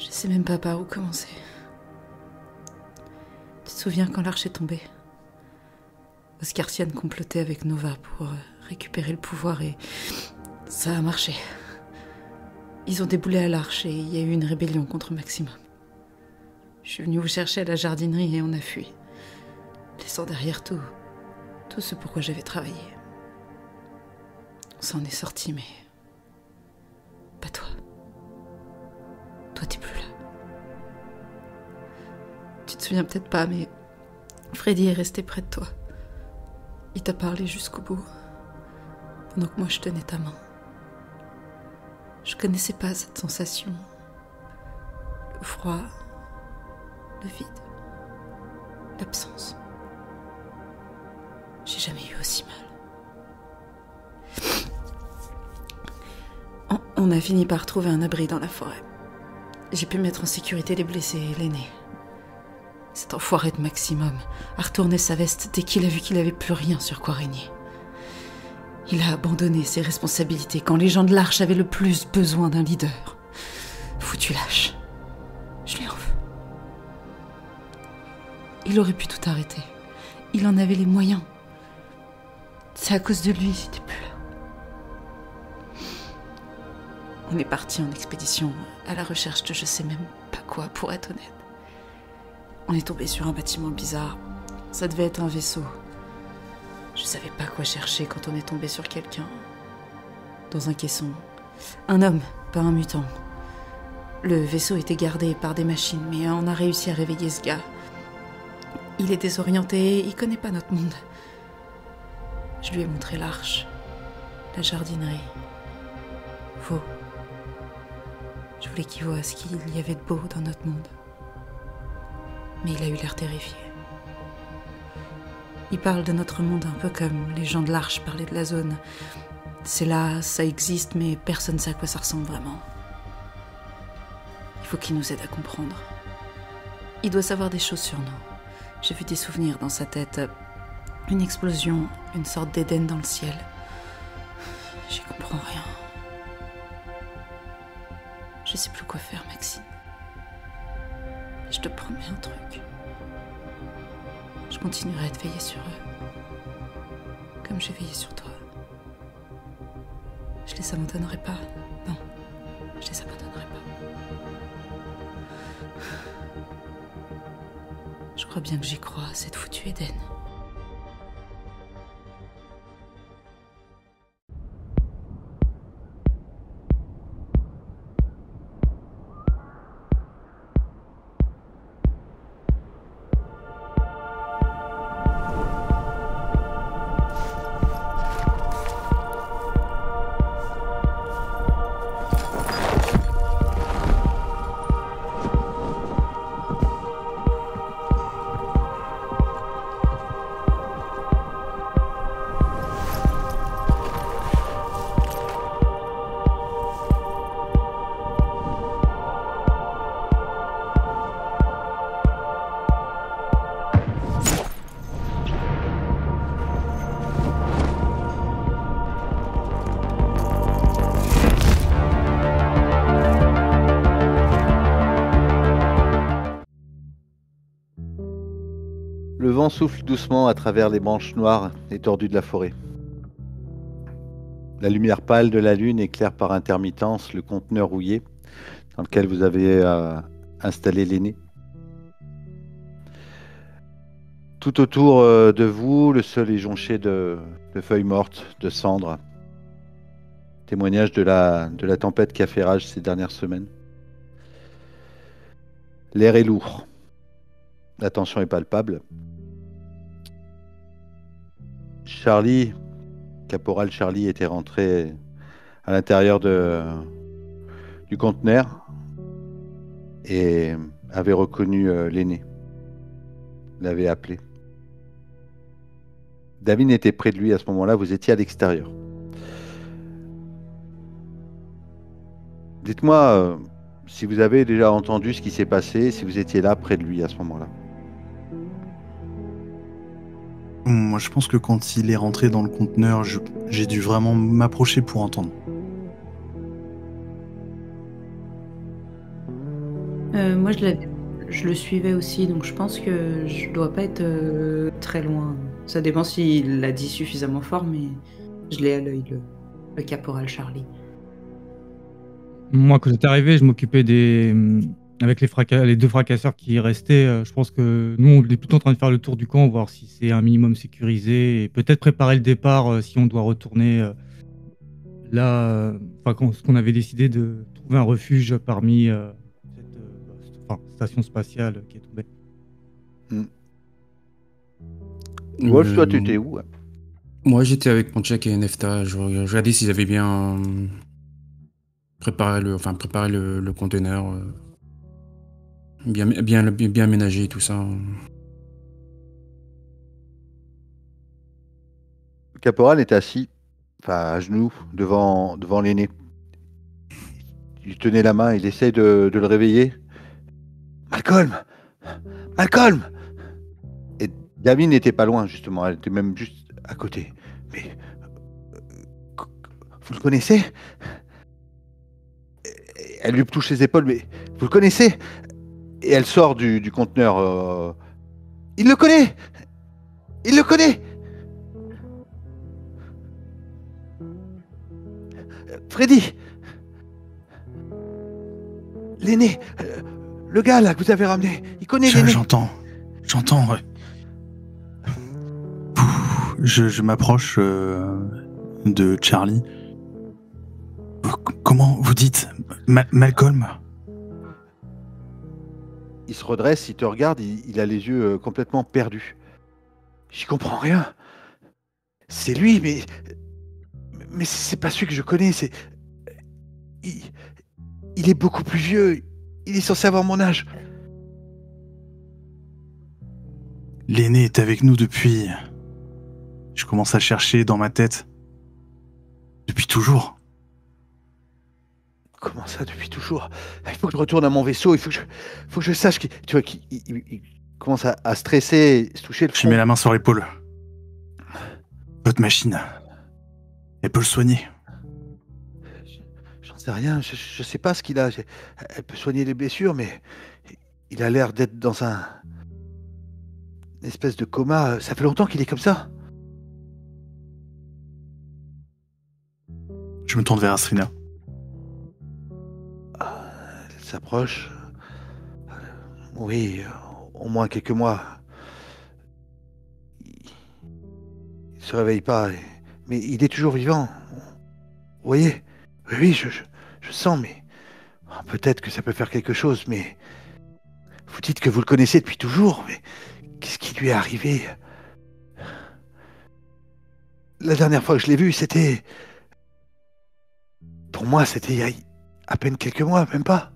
Je sais même pas par où commencer. Tu te souviens quand l'Arche est tombée? Oscartienne complotait avec Nova pour récupérer le pouvoir et ça a marché. Ils ont déboulé à l'Arche et il y a eu une rébellion contre Maximum. Je suis venue vous chercher à la jardinerie et on a fui, laissant derrière tout ce pourquoi j'avais travaillé. On s'en est sorti, mais pas toi. Toi, t'es plus là. Tu te souviens peut-être pas, mais Freddy est resté près de toi. Il t'a parlé jusqu'au bout, pendant que moi je tenais ta main. Je connaissais pas cette sensation. Le froid, le vide, l'absence. J'ai jamais eu aussi mal. On a fini par trouver un abri dans la forêt. J'ai pu mettre en sécurité les blessés et l'aîné. Cet enfoiré de Maximum a retourné sa veste dès qu'il a vu qu'il n'avait plus rien sur quoi régner. Il a abandonné ses responsabilités quand les gens de l'Arche avaient le plus besoin d'un leader. Foutu lâche. Je lui en veux. Il aurait pu tout arrêter. Il en avait les moyens. C'est à cause de lui si t'es plus là. On est parti en expédition à la recherche de je sais même pas quoi, pour être honnête. On est tombé sur un bâtiment bizarre. Ça devait être un vaisseau. Je savais pas quoi chercher quand on est tombé sur quelqu'un. Dans un caisson. Un homme, pas un mutant. Le vaisseau était gardé par des machines, mais on a réussi à réveiller ce gars. Il est désorienté, il connaît pas notre monde. Je lui ai montré l'Arche, la jardinerie, Vaux. Je voulais qu'il voie ce qu'il y avait de beau dans notre monde. Mais il a eu l'air terrifié. Il parle de notre monde un peu comme les gens de l'Arche parlaient de la zone. C'est là, ça existe, mais personne ne sait à quoi ça ressemble vraiment. Il faut qu'il nous aide à comprendre. Il doit savoir des choses sur nous. J'ai vu des souvenirs dans sa tête. Une explosion, une sorte d'Éden dans le ciel. J'y comprends rien. Je sais plus quoi faire, Maxine. Je te promets un truc. Je continuerai à te veiller sur eux. Comme j'ai veillé sur toi. Je les abandonnerai pas. Non, je les abandonnerai pas. Je crois bien que j'y crois, cette foutue Éden. Le vent souffle doucement à travers les branches noires et tordues de la forêt. La lumière pâle de la lune éclaire par intermittence le conteneur rouillé dans lequel vous avez installé l'aîné. Tout autour de vous, le sol est jonché de feuilles mortes, de cendres. Témoignage de la tempête qui a fait rage ces dernières semaines. L'air est lourd. La tension est palpable. Caporal Charlie était rentré à l'intérieur du conteneur et avait reconnu l'aîné. L'avait appelé. David était près de lui à ce moment-là, vous étiez à l'extérieur. Dites-moi si vous avez déjà entendu ce qui s'est passé, si vous étiez là près de lui à ce moment-là. Moi, je pense que quand il est rentré dans le conteneur, j'ai dû vraiment m'approcher pour entendre. Moi, je le suivais aussi, donc je pense que je dois pas être très loin. Ça dépend s'il l'a dit suffisamment fort, mais je l'ai à l'œil, le caporal Charlie. Moi, quand j'étais arrivé, je m'occupais avec les 2 fracasseurs qui restaient. Je pense que nous, on est plutôt en train de faire le tour du camp, voir si c'est un minimum sécurisé et peut-être préparer le départ si on doit retourner là. Ce qu'on avait décidé de trouver un refuge parmi station spatiale qui est tombée. Wolf, toi, tu étais où? Moi, j'étais avec Pontiac et Nefta. Je regardais s'ils avaient bien préparé le conteneur, bien aménagé et tout ça. Le caporal était assis, à genoux, devant l'aîné. Il tenait la main, il essaie de le réveiller. Malcolm! Malcolm! Et Davine n'était pas loin, justement, elle était même juste à côté. Mais... vous le connaissez? Elle lui touche les épaules, mais vous le connaissez? Et elle sort du conteneur. Il le connaît! Il le connaît! Freddy! L'aîné! Le gars là que vous avez ramené, il connaît l'aîné. J'entends, ouais. Je m'approche de Charlie. Comment vous dites Malcolm? Il se redresse, il te regarde, il a les yeux complètement perdus. J'y comprends rien. C'est lui, mais c'est pas celui que je connais. Il est beaucoup plus vieux. Il est censé avoir mon âge. L'aîné est avec nous depuis... Je commence à chercher dans ma tête. Depuis toujours. Comment ça, depuis toujours? Il faut que je retourne à mon vaisseau, il faut que je sache qu'il... Tu vois, qu'il commence à stresser, se toucher le front. Je mets la main sur l'épaule. Votre machine, elle peut le soigner. J'en sais rien, je sais pas ce qu'il a. Elle peut soigner les blessures, mais il a l'air d'être dans une espèce de coma. Ça fait longtemps qu'il est comme ça. Je me tourne vers Astrina. Elle s'approche. Oui, au moins quelques mois. Il se réveille pas, mais il est toujours vivant. Vous voyez? Oui, je sens, mais peut-être que ça peut faire quelque chose, mais vous dites que vous le connaissez depuis toujours, mais qu'est-ce qui lui est arrivé? La dernière fois que je l'ai vu, c'était... Pour moi, c'était il y a à peine quelques mois, même pas.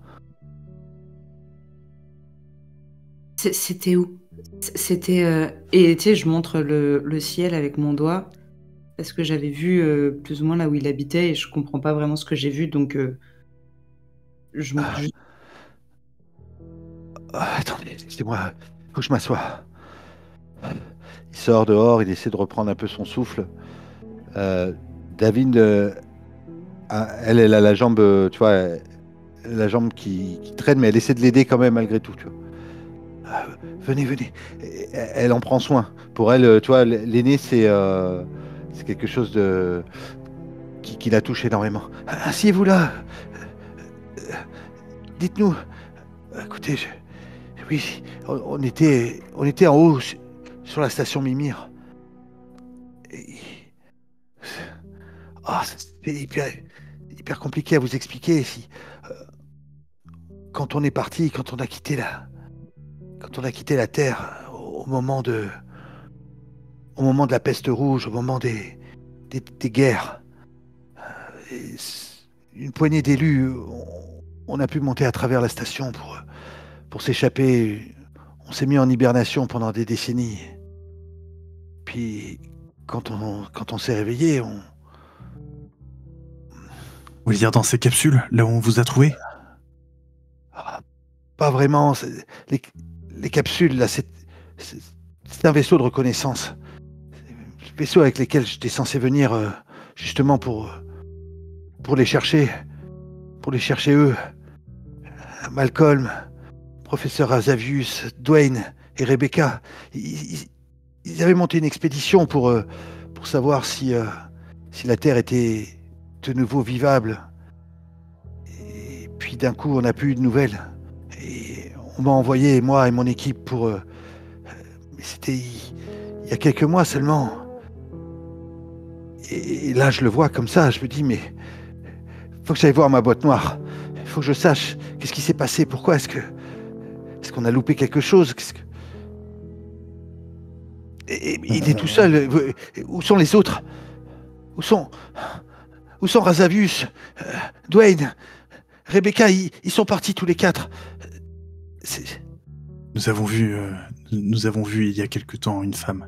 C'était où? C'était... Et tu sais, je montre le ciel avec mon doigt, parce que j'avais vu plus ou moins là où il habitait, et je comprends pas vraiment ce que j'ai vu, donc je montre juste... Attendez, excusez-moi, faut que je m'assoie. Il sort dehors, il essaie de reprendre un peu son souffle. David, elle a la jambe, tu vois, la jambe qui traîne, mais elle essaie de l'aider quand même malgré tout, tu vois. Venez. Elle en prend soin. Pour elle, tu vois, l'aîné, c'est quelque chose qui la touche énormément. Asseyez-vous là. Dites-nous. Écoutez, oui, on était en haut sur la station Mimir. C'est hyper compliqué à vous expliquer. Quand on est parti, quand on a quitté la Terre, au moment de la peste rouge, au moment des guerres, une poignée d'élus, on a pu monter à travers la station pour s'échapper. On s'est mis en hibernation pendant des décennies. Puis, quand on s'est réveillé, Vous voulez dire dans ces capsules, là où on vous a trouvé? Pas vraiment. Les capsules, là, c'est un vaisseau de reconnaissance. Le vaisseau avec lequel j'étais censé venir, justement pour les chercher. Pour les chercher eux. Malcolm, professeur Azavius, Dwayne et Rebecca, ils avaient monté une expédition pour savoir si la Terre était de nouveau vivable. Et puis d'un coup, on n'a plus eu de nouvelles. Et on m'a envoyé, moi et mon équipe, pour... mais c'était il y a quelques mois seulement. Et là, je le vois comme ça, je me dis, mais... faut que j'aille voir ma boîte noire. Il faut que je sache qu'est-ce qui s'est passé. Pourquoi est-ce qu'on a loupé quelque chose? Et il est tout seul. Où sont les autres? Où sont Razavius, Dwayne, Rebecca? Ils sont partis tous les 4. Nous avons vu il y a quelque temps une femme.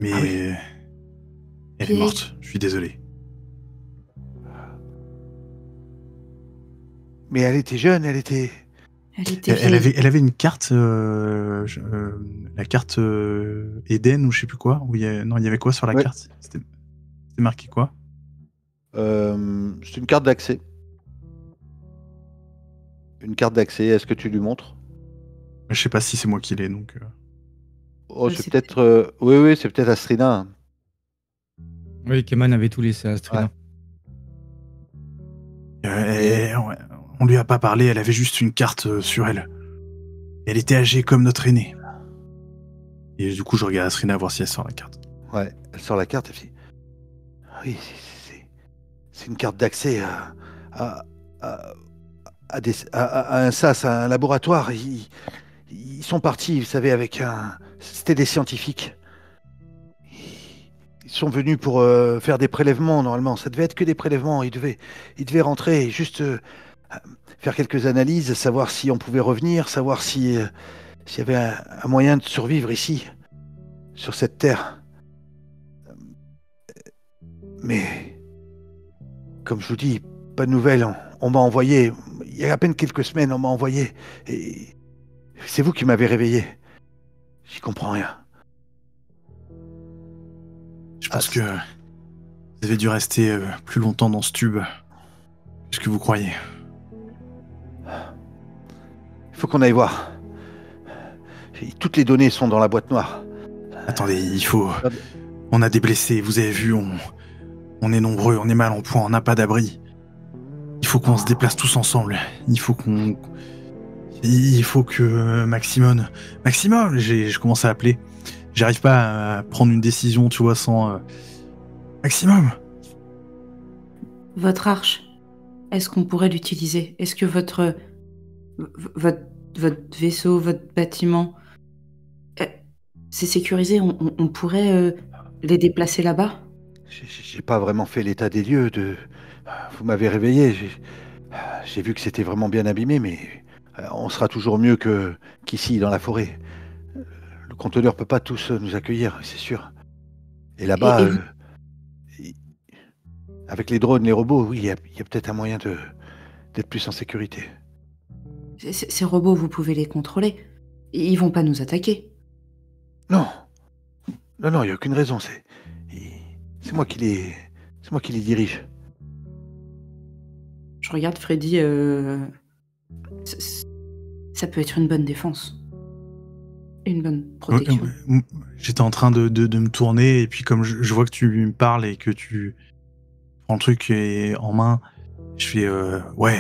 Mais elle est morte. Je suis désolé. Mais elle était jeune, elle avait une carte, la carte Eden ou je sais plus quoi. Il y avait quoi sur la carte? C'était marqué quoi? C'est une carte d'accès. Une carte d'accès. Est-ce que tu lui montres? Je sais pas si c'est moi qui l'ai donc. Oh, c'est peut-être. Oui, c'est peut-être Astrina. Oui, Keman avait tout laissé à Astrina. Ouais. On lui a pas parlé, elle avait juste une carte sur elle. Elle était âgée comme notre aînée. Et du coup, je regarde Astrina voir si elle sort la carte. Ouais, elle sort la carte et fait... Oui, c'est une carte d'accès à un SAS, à un laboratoire. Ils sont partis, vous savez, avec un... C'était des scientifiques. Ils sont venus pour faire des prélèvements, normalement. Ça devait être que des prélèvements. Ils devaient rentrer et juste... faire quelques analyses, savoir si on pouvait revenir, savoir s'il y avait un moyen de survivre ici, sur cette terre. Mais, comme je vous dis, pas de nouvelles. On m'a envoyé, il y a à peine quelques semaines, on m'a envoyé. Et c'est vous qui m'avez réveillé. J'y comprends rien. Je pense que vous avez dû rester plus longtemps dans ce tube que ce que vous croyez. Il faut qu'on aille voir. Toutes les données sont dans la boîte noire. Attendez, il faut... On a des blessés, vous avez vu, on est nombreux, on est mal en point, on n'a pas d'abri. Il faut qu'on se déplace tous ensemble. Il faut que Maximum, je commence à appeler. J'arrive pas à prendre une décision, tu vois, sans... Maximum. Votre arche, est-ce qu'on pourrait l'utiliser? Est-ce que votre vaisseau, votre bâtiment, c'est sécurisé? On pourrait les déplacer là-bas? J'ai pas vraiment fait l'état des lieux de... Vous m'avez réveillé, j'ai vu que c'était vraiment bien abîmé, mais on sera toujours mieux qu'ici, dans la forêt. Le conteneur peut pas tous nous accueillir, c'est sûr. Et là-bas, avec les drones, les robots, oui, il y a peut-être un moyen d'être plus en sécurité. Ces robots, vous pouvez les contrôler. Ils vont pas nous attaquer. Non, il n'y a aucune raison. C'est moi qui les dirige. Je regarde Freddy. Ça peut être une bonne défense. Une bonne protection. J'étais en train de me tourner et puis comme je vois que tu me parles et que tu prends le truc en main, je fais ouais,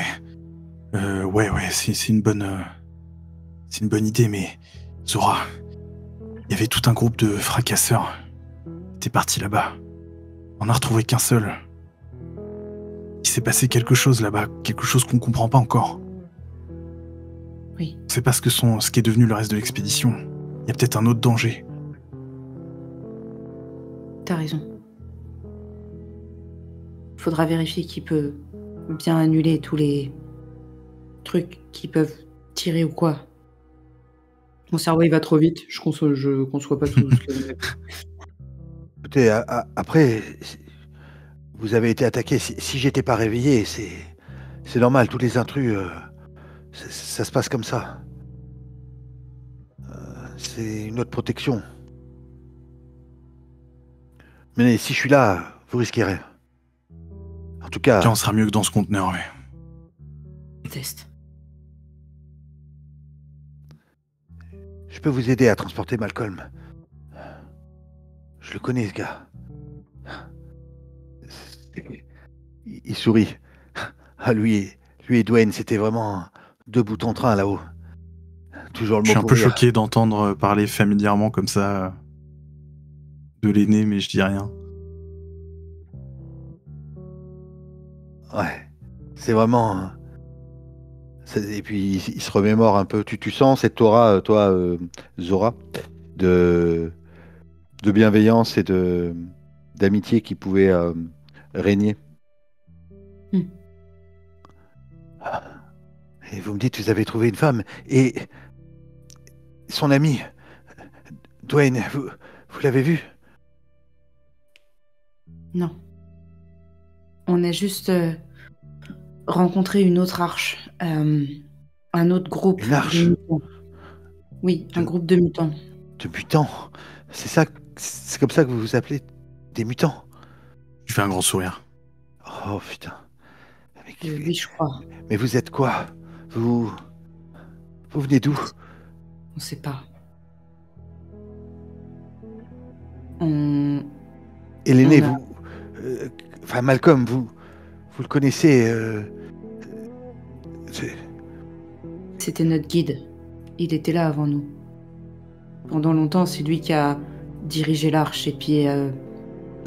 c'est une bonne idée, mais Zora, il y avait tout un groupe de fracasseurs. T'es parti là-bas. On n'a retrouvé qu'un seul. Il s'est passé quelque chose là-bas, quelque chose qu'on comprend pas encore. Oui. On sait pas ce qu'est devenu le reste de l'expédition. Il y a peut-être un autre danger. T'as raison. Faudra vérifier qui peut bien annuler tous les trucs qui peuvent tirer ou quoi. Mon cerveau il va trop vite, je conçois pas tout ce que... Écoutez, après, vous avez été attaqué. Si j'étais pas réveillé, c'est normal. Tous les intrus, ça se passe comme ça. C'est une autre protection. Mais si je suis là, vous risquez rien. En tout cas... Tiens, on sera mieux que dans ce conteneur, ouais. Test. peux vous aider à transporter Malcolm. Je le connais, ce gars. Il sourit. Ah, lui et Dwayne, c'était vraiment 2 bouts en train là-haut. Toujours le Je mot suis un pour peu rire. choqué d'entendre parler familièrement comme ça de l'aîné, mais je dis rien. Ouais, c'est vraiment... Et puis il se remémore un peu. Tu sens cette aura, toi, Zora, de bienveillance et d'amitié qui pouvait régner. Et vous me dites, vous avez trouvé une femme. Et son ami, Dwayne, vous l'avez vu? Non. On a juste rencontré une autre arche. Un autre groupe. Une arche? De mutants. Oui, un groupe de mutants. De mutants? C'est comme ça que vous vous appelez? Des mutants? Je fais un grand sourire. Oh putain. Oui, je crois. Mais vous êtes quoi? Vous venez d'où? On sait pas. On... Et l'aîné, On a- vous... enfin, Malcolm, vous le connaissez C'était notre guide. Il était là avant nous. Pendant longtemps, c'est lui qui a dirigé l'arche et puis...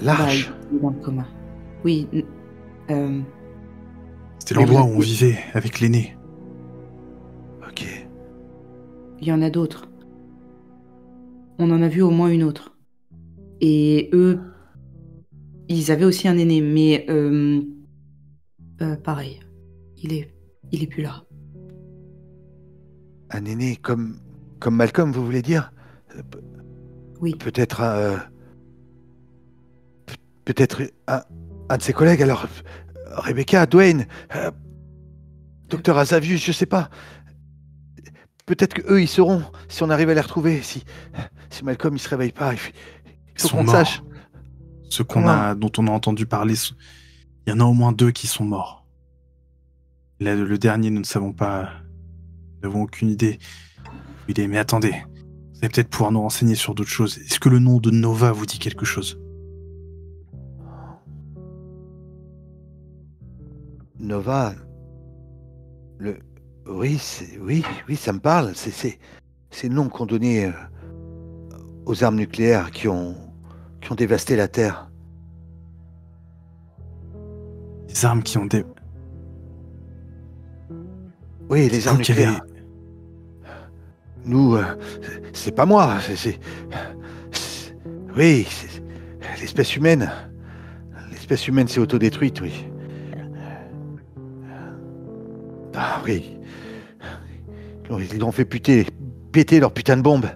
l'arche? il est dans le coma. Oui. C'était Mais l'endroit vous- où on vivait avec l'aîné. Ok. Il y en a d'autres. On en a vu au moins une autre. Et eux, ils avaient aussi un aîné, mais pareil. Il est plus là. Un aîné comme Malcolm, vous voulez dire? Oui. Peut-être peut-être un de ses collègues, alors Rebecca, Dwayne, Docteur Azavius, je sais pas. Peut-être que eux ils sauront si on arrive à les retrouver, si Malcolm il se réveille pas. Il Ils faut sont qu'on le morts. sache. Ceux dont on a entendu parler, il y en a au moins 2 qui sont morts. Là, le dernier, nous ne savons pas. Nous n'avons aucune idée où il est. Mais attendez, vous allez peut-être pouvoir nous renseigner sur d'autres choses. Est-ce que le nom de Nova vous dit quelque chose? Nova, oui, ça me parle. C'est le nom qu'on donnait aux armes nucléaires qui ont dévasté la Terre. Les armes qui ont des... Oui, les armes Vous qui avez- nucléaires. Nous, c'est pas moi. Oui, l'espèce humaine. L'espèce humaine s'est autodétruite, oui. Ah oui. Ils ont fait péter leur putain de bombe.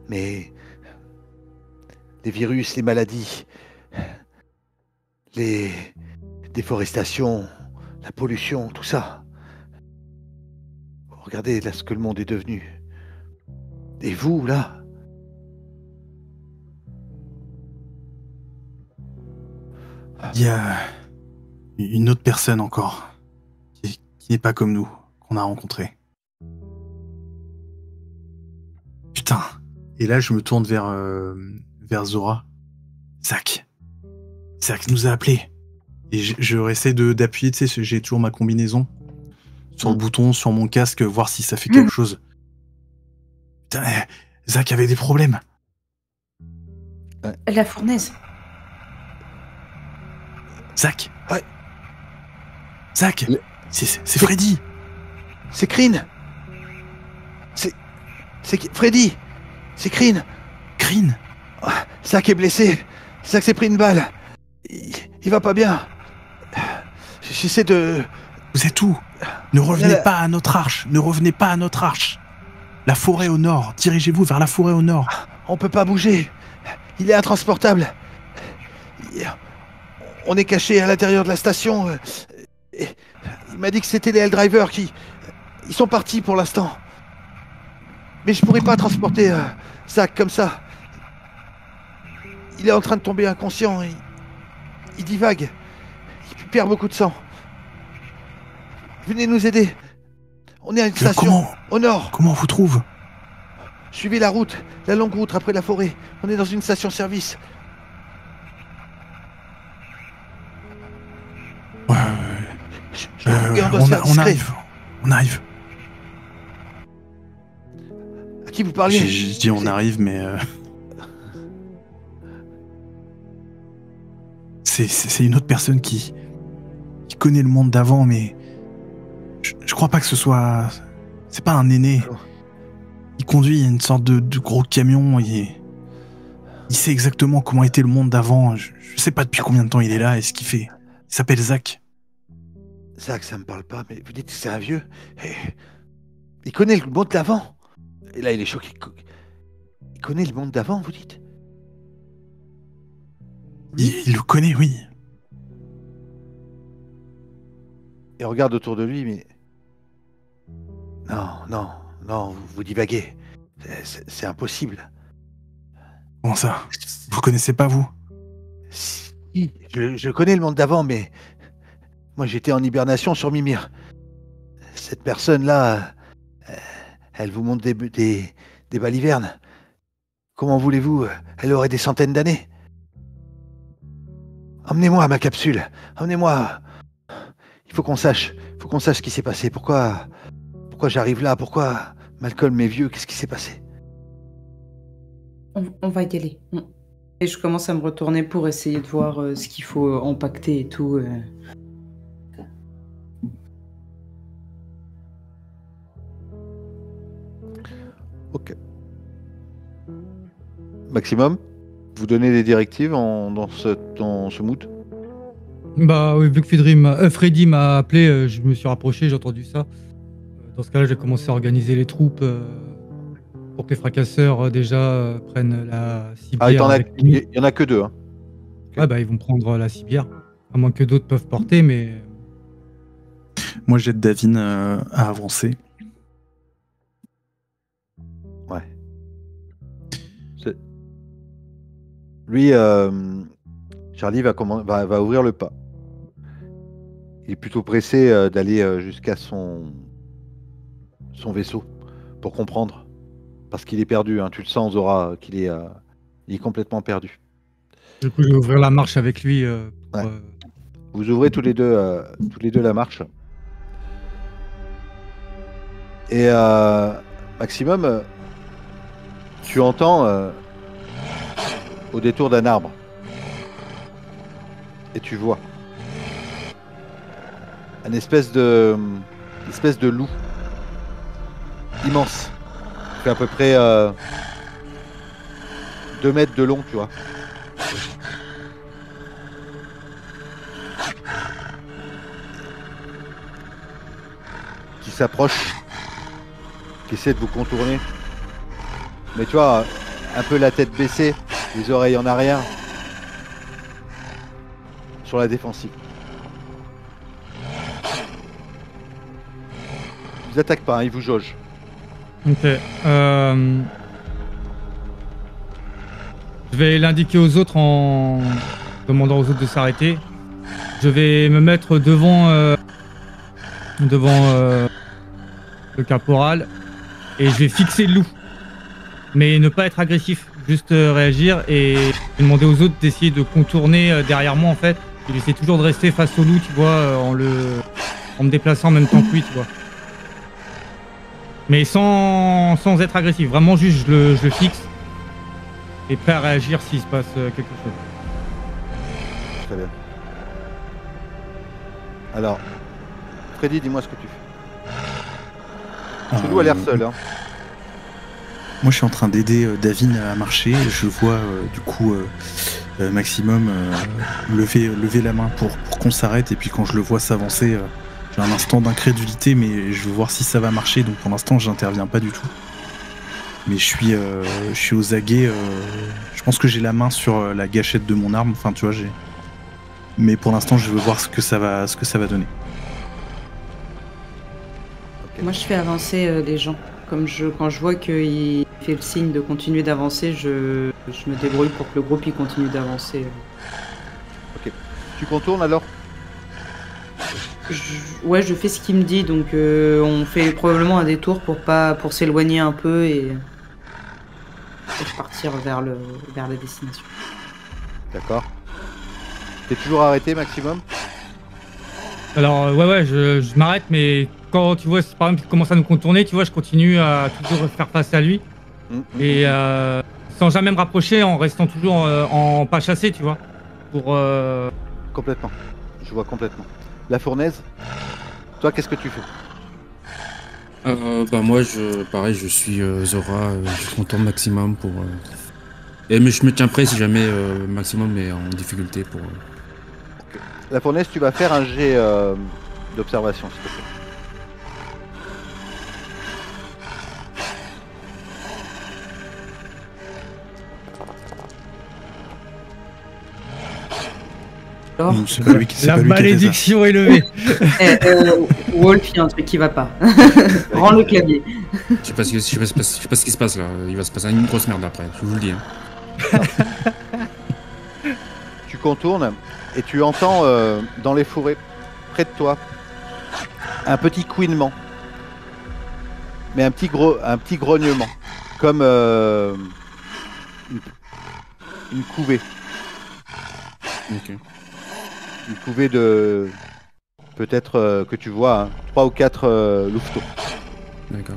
Mais les virus, les maladies, les déforestations, la pollution, tout ça. Regardez là ce que le monde est devenu. Et vous, là? Il y a une autre personne encore qui n'est pas comme nous, qu'on a rencontrée. Putain. Et là, je me tourne vers Zora. Zach nous a appelés. Et je essaie d'appuyer, tu sais, j'ai toujours ma combinaison sur le bouton, sur mon casque, voir si ça fait quelque chose. Putain, Zach avait des problèmes. La fournaise. Zach. Ouais. Zach, Le- c'est Freddy. C'est Kryn. C'est Freddy. C'est Kryn. Green. Zach est blessé. Zach s'est pris une balle. Il va pas bien. J'essaie de... Vous êtes où? Ne revenez La- pas à notre arche. Ne revenez pas à notre arche. La forêt au nord. Dirigez-vous vers la forêt au nord. On peut pas bouger. Il est intransportable. On est caché à l'intérieur de la station. Et il m'a dit que c'était les Helldrivers qui... Ils sont partis pour l'instant. Mais je pourrais pas transporter Zach comme ça. Il est en train de tomber inconscient. Il divague. Il perd beaucoup de sang. Venez nous aider. On est à une station, Comment au nord. Comment on vous trouve? Suivez la route, la longue route après la forêt. On est dans une station-service. Ouais, Et on doit se faire discret. On arrive. À qui vous parliez? J'ai dit on arrive, mais... C'est une autre personne qui connaît le monde d'avant, mais... Je crois pas que ce soit... C'est pas un aîné. Il conduit une sorte de gros camion, il sait exactement comment était le monde d'avant. Je sais pas depuis combien de temps il est là et ce qu'il fait. Il s'appelle Zach. Zach, ça me parle pas, mais vous dites que c'est un vieux. Il connaît le monde d'avant. Et là, il est choqué. Il connaît le monde d'avant, vous dites? Il le connaît, oui. Il regarde autour de lui, mais... Non, vous divaguez. C'est impossible. Comment ça? Vous connaissez pas, vous? Si, je connais le monde d'avant, mais... Moi, j'étais en hibernation sur Mimir. Cette personne-là, elle vous montre des balivernes. Comment voulez-vous? Elle aurait des centaines d'années. Emmenez-moi à ma capsule. Emmenez-moi. Il faut qu'on sache ce qui s'est passé. Pourquoi j'arrive là? Pourquoi Malcolm est vieux? Qu'est-ce qui s'est passé? On va y aller. Et je commence à me retourner pour essayer de voir ce qu'il faut empaqueter et tout. Ok. Maximum, vous donnez des directives dans ce mood? Bah oui, vu que Freddy m'a appelé, je me suis rapproché, j'ai entendu ça. Dans ce cas-là, j'ai commencé à organiser les troupes pour que les fracasseurs déjà prennent la cibière. Il y en a que 2. Hein. Ouais, bah ils vont prendre la cibière. À moins que d'autres peuvent porter, mais... Moi, j'aide Davin à avancer. Ouais. Lui, Charlie va ouvrir le pas. Il est plutôt pressé d'aller jusqu'à son vaisseau pour comprendre. Parce qu'il est perdu, hein. Tu le sens, Zora, qu'il est, il est complètement perdu. Du coup, je vais ouvrir la marche avec lui. Ouais. Vous ouvrez tous les deux la marche. Et Maximum, tu entends au détour d'un arbre. Et tu vois une espèce de loup immense. Il fait à peu près 2 mètres de long, tu vois. Qui s'approche, qui essaie de vous contourner. Mais tu vois, un peu la tête baissée, les oreilles en arrière, sur la défensive. Il vous attaque pas, hein, il vous jauge. Ok. Je vais l'indiquer aux autres en demandant aux autres de s'arrêter. Je vais me mettre devant le caporal et je vais fixer le loup. Mais ne pas être agressif, juste réagir et demander aux autres d'essayer de contourner derrière moi en fait. Il essaie toujours de rester face au loup, tu vois, en me déplaçant en même temps que lui, tu vois. Mais sans être agressif, vraiment juste je le fixe et prêt à réagir s'il se passe quelque chose. Très bien. Alors, Freddy, dis-moi ce que tu fais. Ce loup a l'air seul, hein. Moi, je suis en train d'aider Davin à marcher. Je vois du coup Maximum lever la main pour qu'on s'arrête. Et puis quand je le vois s'avancer, j'ai un instant d'incrédulité, mais je veux voir si ça va marcher. Donc pour l'instant, j'interviens pas du tout. Mais je suis aux aguets. Je pense que j'ai la main sur la gâchette de mon arme. Enfin, tu vois, mais pour l'instant, je veux voir ce que ça va donner. Okay. Moi, je fais avancer les gens. Quand je vois qu'il fait le signe de continuer d'avancer, je me débrouille pour que le groupe il continue d'avancer. Ok. Tu contournes alors? Ouais, je fais ce qu'il me dit, donc on fait probablement un détour pour s'éloigner un peu et repartir vers la destination. D'accord. T'es toujours arrêté, Maximum? Alors, ouais, je m'arrête, mais quand tu vois, si par exemple, il commence à nous contourner, tu vois, je continue à toujours faire face à lui. Et sans jamais me rapprocher, en restant toujours en pas chassé, tu vois. Pour. Complètement. Je vois complètement. La fournaise, toi, qu'est-ce que tu fais? Bah moi, pareil, je suis Zora, je contourne Maximum pour... mais je me tiens prêt si jamais Maximum est en difficulté pour... La fournaise, tu vas faire un jet d'observation, s'il te plaît. Alors, C'est pas lui qui La c'est pas lui qui a fait ça. malédiction est levée. Wolf, il y a un truc qui va pas. Rends le clavier. Je sais pas ce qui se passe là, il va se passer une grosse merde après, je vous le dis. Hein. Tu contournes et tu entends dans les forêts, près de toi, un petit couinement. Mais un petit grognement. Comme une couvée. Ok. Une couvée de... Peut-être que tu vois, 3 ou 4 louveteaux. D'accord.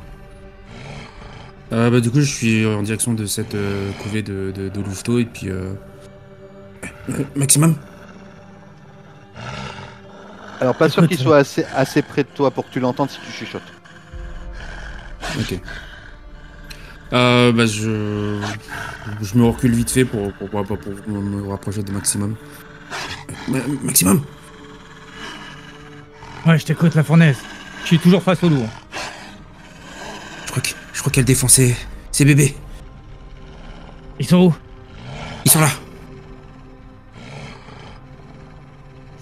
Bah du coup, je suis en direction de cette couvée de louveteaux et puis... Maximum. Alors pas sûr Écoute, qu'il soit assez près de toi pour que tu l'entendes si tu chuchotes. Ok. Bah je me recule vite fait pour me rapprocher de Maximum. Maximum. Ouais, je t'écoute, la fournaise. Je suis toujours face au loup. Je crois qu'elle défend ses bébés. Ils sont où? Ils sont là.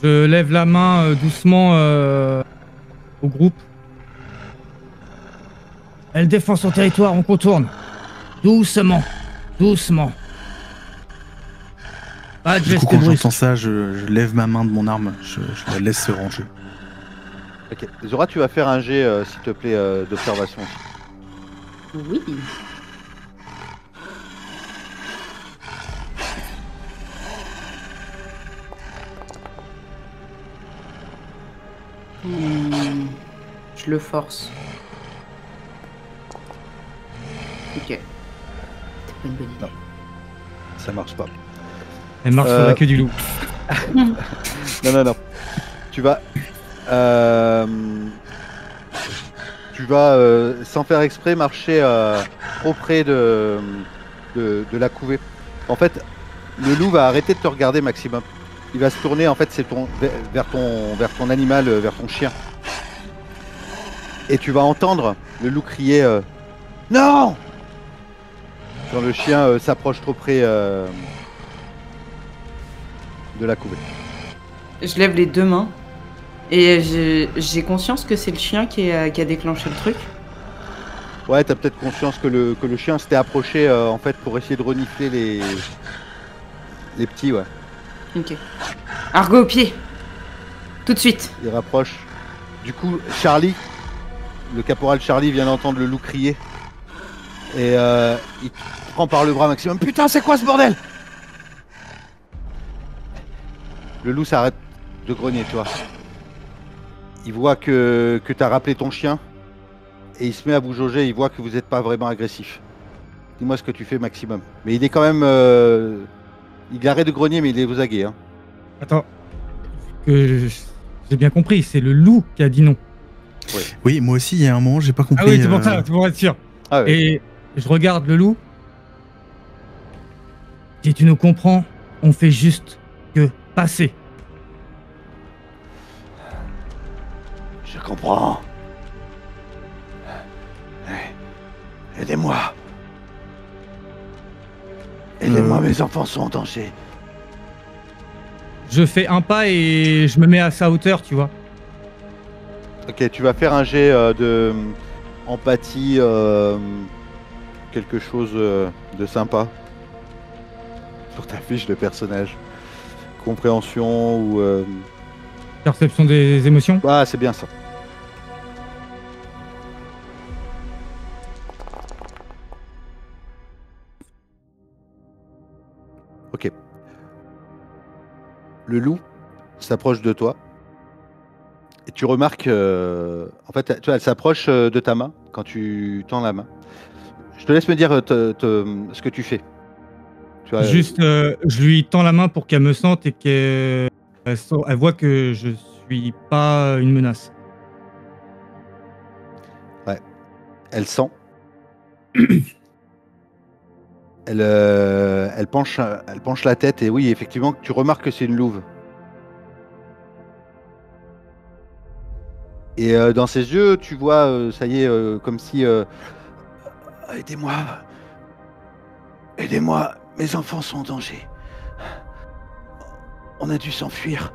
Je lève la main doucement au groupe. Elle défend son territoire, on contourne. Doucement, doucement. Pas de Du coup, geste quand brusque. j'entends ça, je lève ma main de mon arme, je la laisse se ranger. Ok. Zora, tu vas faire un jet, s'il te plaît, d'observation aussi. Oui. Je le force. Ok. C'était pas une bonne idée. Ça marche pas. Elle marche sur la queue du loup. Non. Tu vas... sans faire exprès, marcher trop près de la couvée. En fait, le loup va arrêter de te regarder, Maximum. Il va se tourner, en fait, vers ton animal, vers ton chien. Et tu vas entendre le loup crier non! Quand le chien s'approche trop près de la couvée. Je lève les deux mains et j'ai conscience que c'est le chien qui a déclenché le truc. Ouais, t'as peut-être conscience que le chien s'était approché en fait pour essayer de renifler les petits, ouais. Ok. Argo au pied. Tout de suite. Il rapproche. Du coup, Charlie, le caporal Charlie vient d'entendre le loup crier. Et il te prend par le bras, Maximum. Putain, c'est quoi ce bordel? Le loup s'arrête de grogner, tu vois. Il voit que t'as rappelé ton chien. Et il se met à vous jauger, il voit que vous n'êtes pas vraiment agressif. Dis-moi ce que tu fais, Maximum. Mais il est quand même... il arrête de grogner, mais il est aux aguets. Hein. Attends. J'ai bien compris, c'est le loup qui a dit non. Oui, moi aussi, il y a un moment, j'ai pas compris. Ah oui, c'est pour ça, c'est pour être sûr. Ah ouais. Et je regarde le loup. Si tu nous comprends, on fait juste que passer. Je comprends. Aidez-moi. Aidez-moi, mes enfants sont en danger. Je fais un pas et je me mets à sa hauteur, tu vois. Ok, tu vas faire un jet de empathie, quelque chose de sympa. Sur ta fiche de personnage. Compréhension ou Perception des émotions. Ah, c'est bien ça. Ok. Le loup s'approche de toi. Et tu remarques, en fait, tu vois, elle s'approche de ta main quand tu tends la main. Je te laisse me dire ce que tu fais. Tu vois, Juste, je lui tends la main pour qu'elle me sente et qu'elle elle voit que je suis pas une menace. elle sent. Elle penche la tête et oui, effectivement, tu remarques que c'est une louve. Et dans ses yeux, tu vois, ça y est, comme si... aidez-moi. Aidez-moi. Mes enfants sont en danger. On a dû s'enfuir.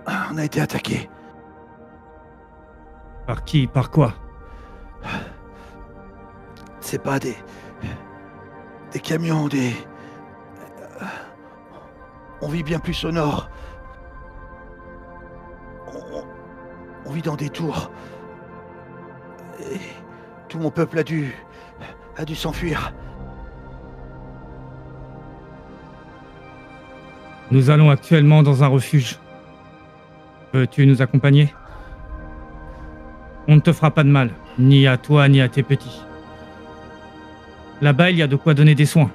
On a été attaqué. Par qui? Par quoi? C'est pas des camions, on vit bien plus au nord. On vit dans des tours. Et tout mon peuple a dû s'enfuir. Nous allons actuellement dans un refuge. Peux-tu nous accompagner? On ne te fera pas de mal, ni à toi, ni à tes petits. Là-bas, il y a de quoi donner des soins.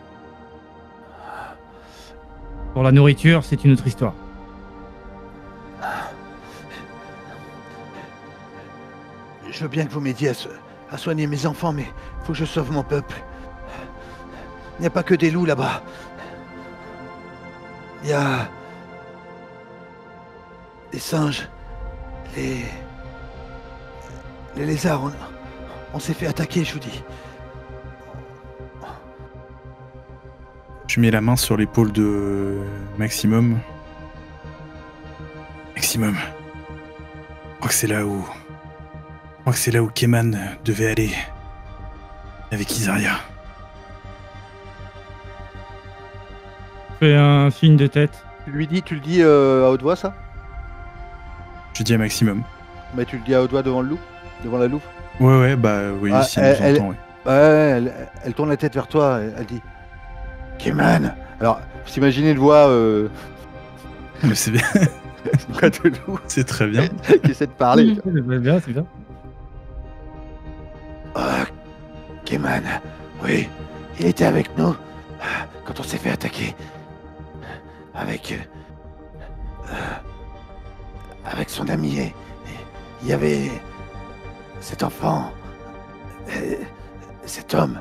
Pour la nourriture, c'est une autre histoire. Je veux bien que vous m'aidiez à soigner mes enfants, mais faut que je sauve mon peuple. Il n'y a pas que des loups là-bas. Il y a des singes, les lézards. On s'est fait attaquer, je vous dis. Je mets la main sur l'épaule de Maximum. Maximum. Je crois que c'est là où Keman devait aller. Avec Isaria. Fais un signe de tête. Tu le dis à haute voix, ça? Je dis à Maximum. Mais tu le dis à haute voix devant le loup? Devant la louve? Ouais, bah oui, Ah, si elle nous entend, ouais. Elle tourne la tête vers toi, elle dit Keman. Alors, vous imaginez une voix, Mais c'est bien, une voix de loup c'est très bien. qui essaie de parler. tu vois. C'est bien, c'est bien. Ah, Keman, oui, il était avec nous quand on s'est fait attaquer. Avec son ami. Et il y avait cet enfant, cet homme.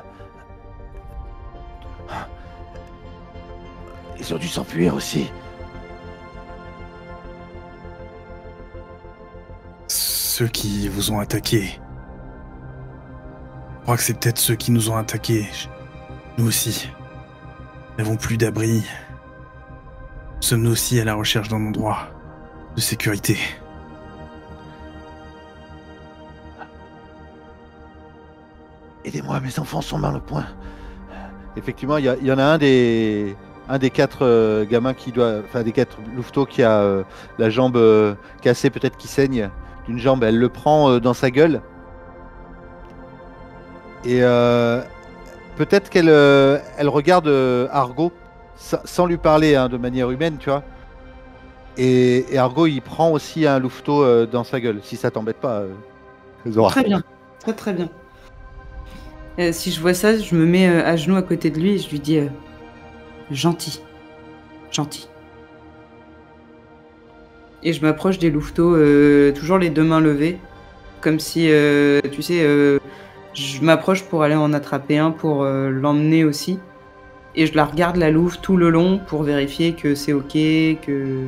Ils ont dû s'enfuir aussi. Ceux qui vous ont attaqué. Je crois que c'est peut-être ceux qui nous ont attaqués. Nous aussi. Nous n'avons plus d'abri. Nous sommes nous aussi à la recherche d'un endroit de sécurité. Aidez-moi, mes enfants sont mal au point. Effectivement, il y en a un des 4 gamins qui doit, enfin des 4 louveteaux qui a la jambe cassée, peut-être qui saigne d'une jambe. Elle le prend dans sa gueule et peut-être qu'elle elle regarde Argo sans lui parler de manière humaine, tu vois. Et Argo, il prend aussi un louveteau dans sa gueule, si ça t'embête pas. Zora. Très bien, très bien. Si je vois ça, je me mets à genoux à côté de lui et je lui dis gentil. Et je m'approche des louveteaux, toujours les 2 mains levées, comme si, tu sais, je m'approche pour aller en attraper un pour l'emmener aussi. Et je la regarde la louve tout le long pour vérifier que c'est ok, que...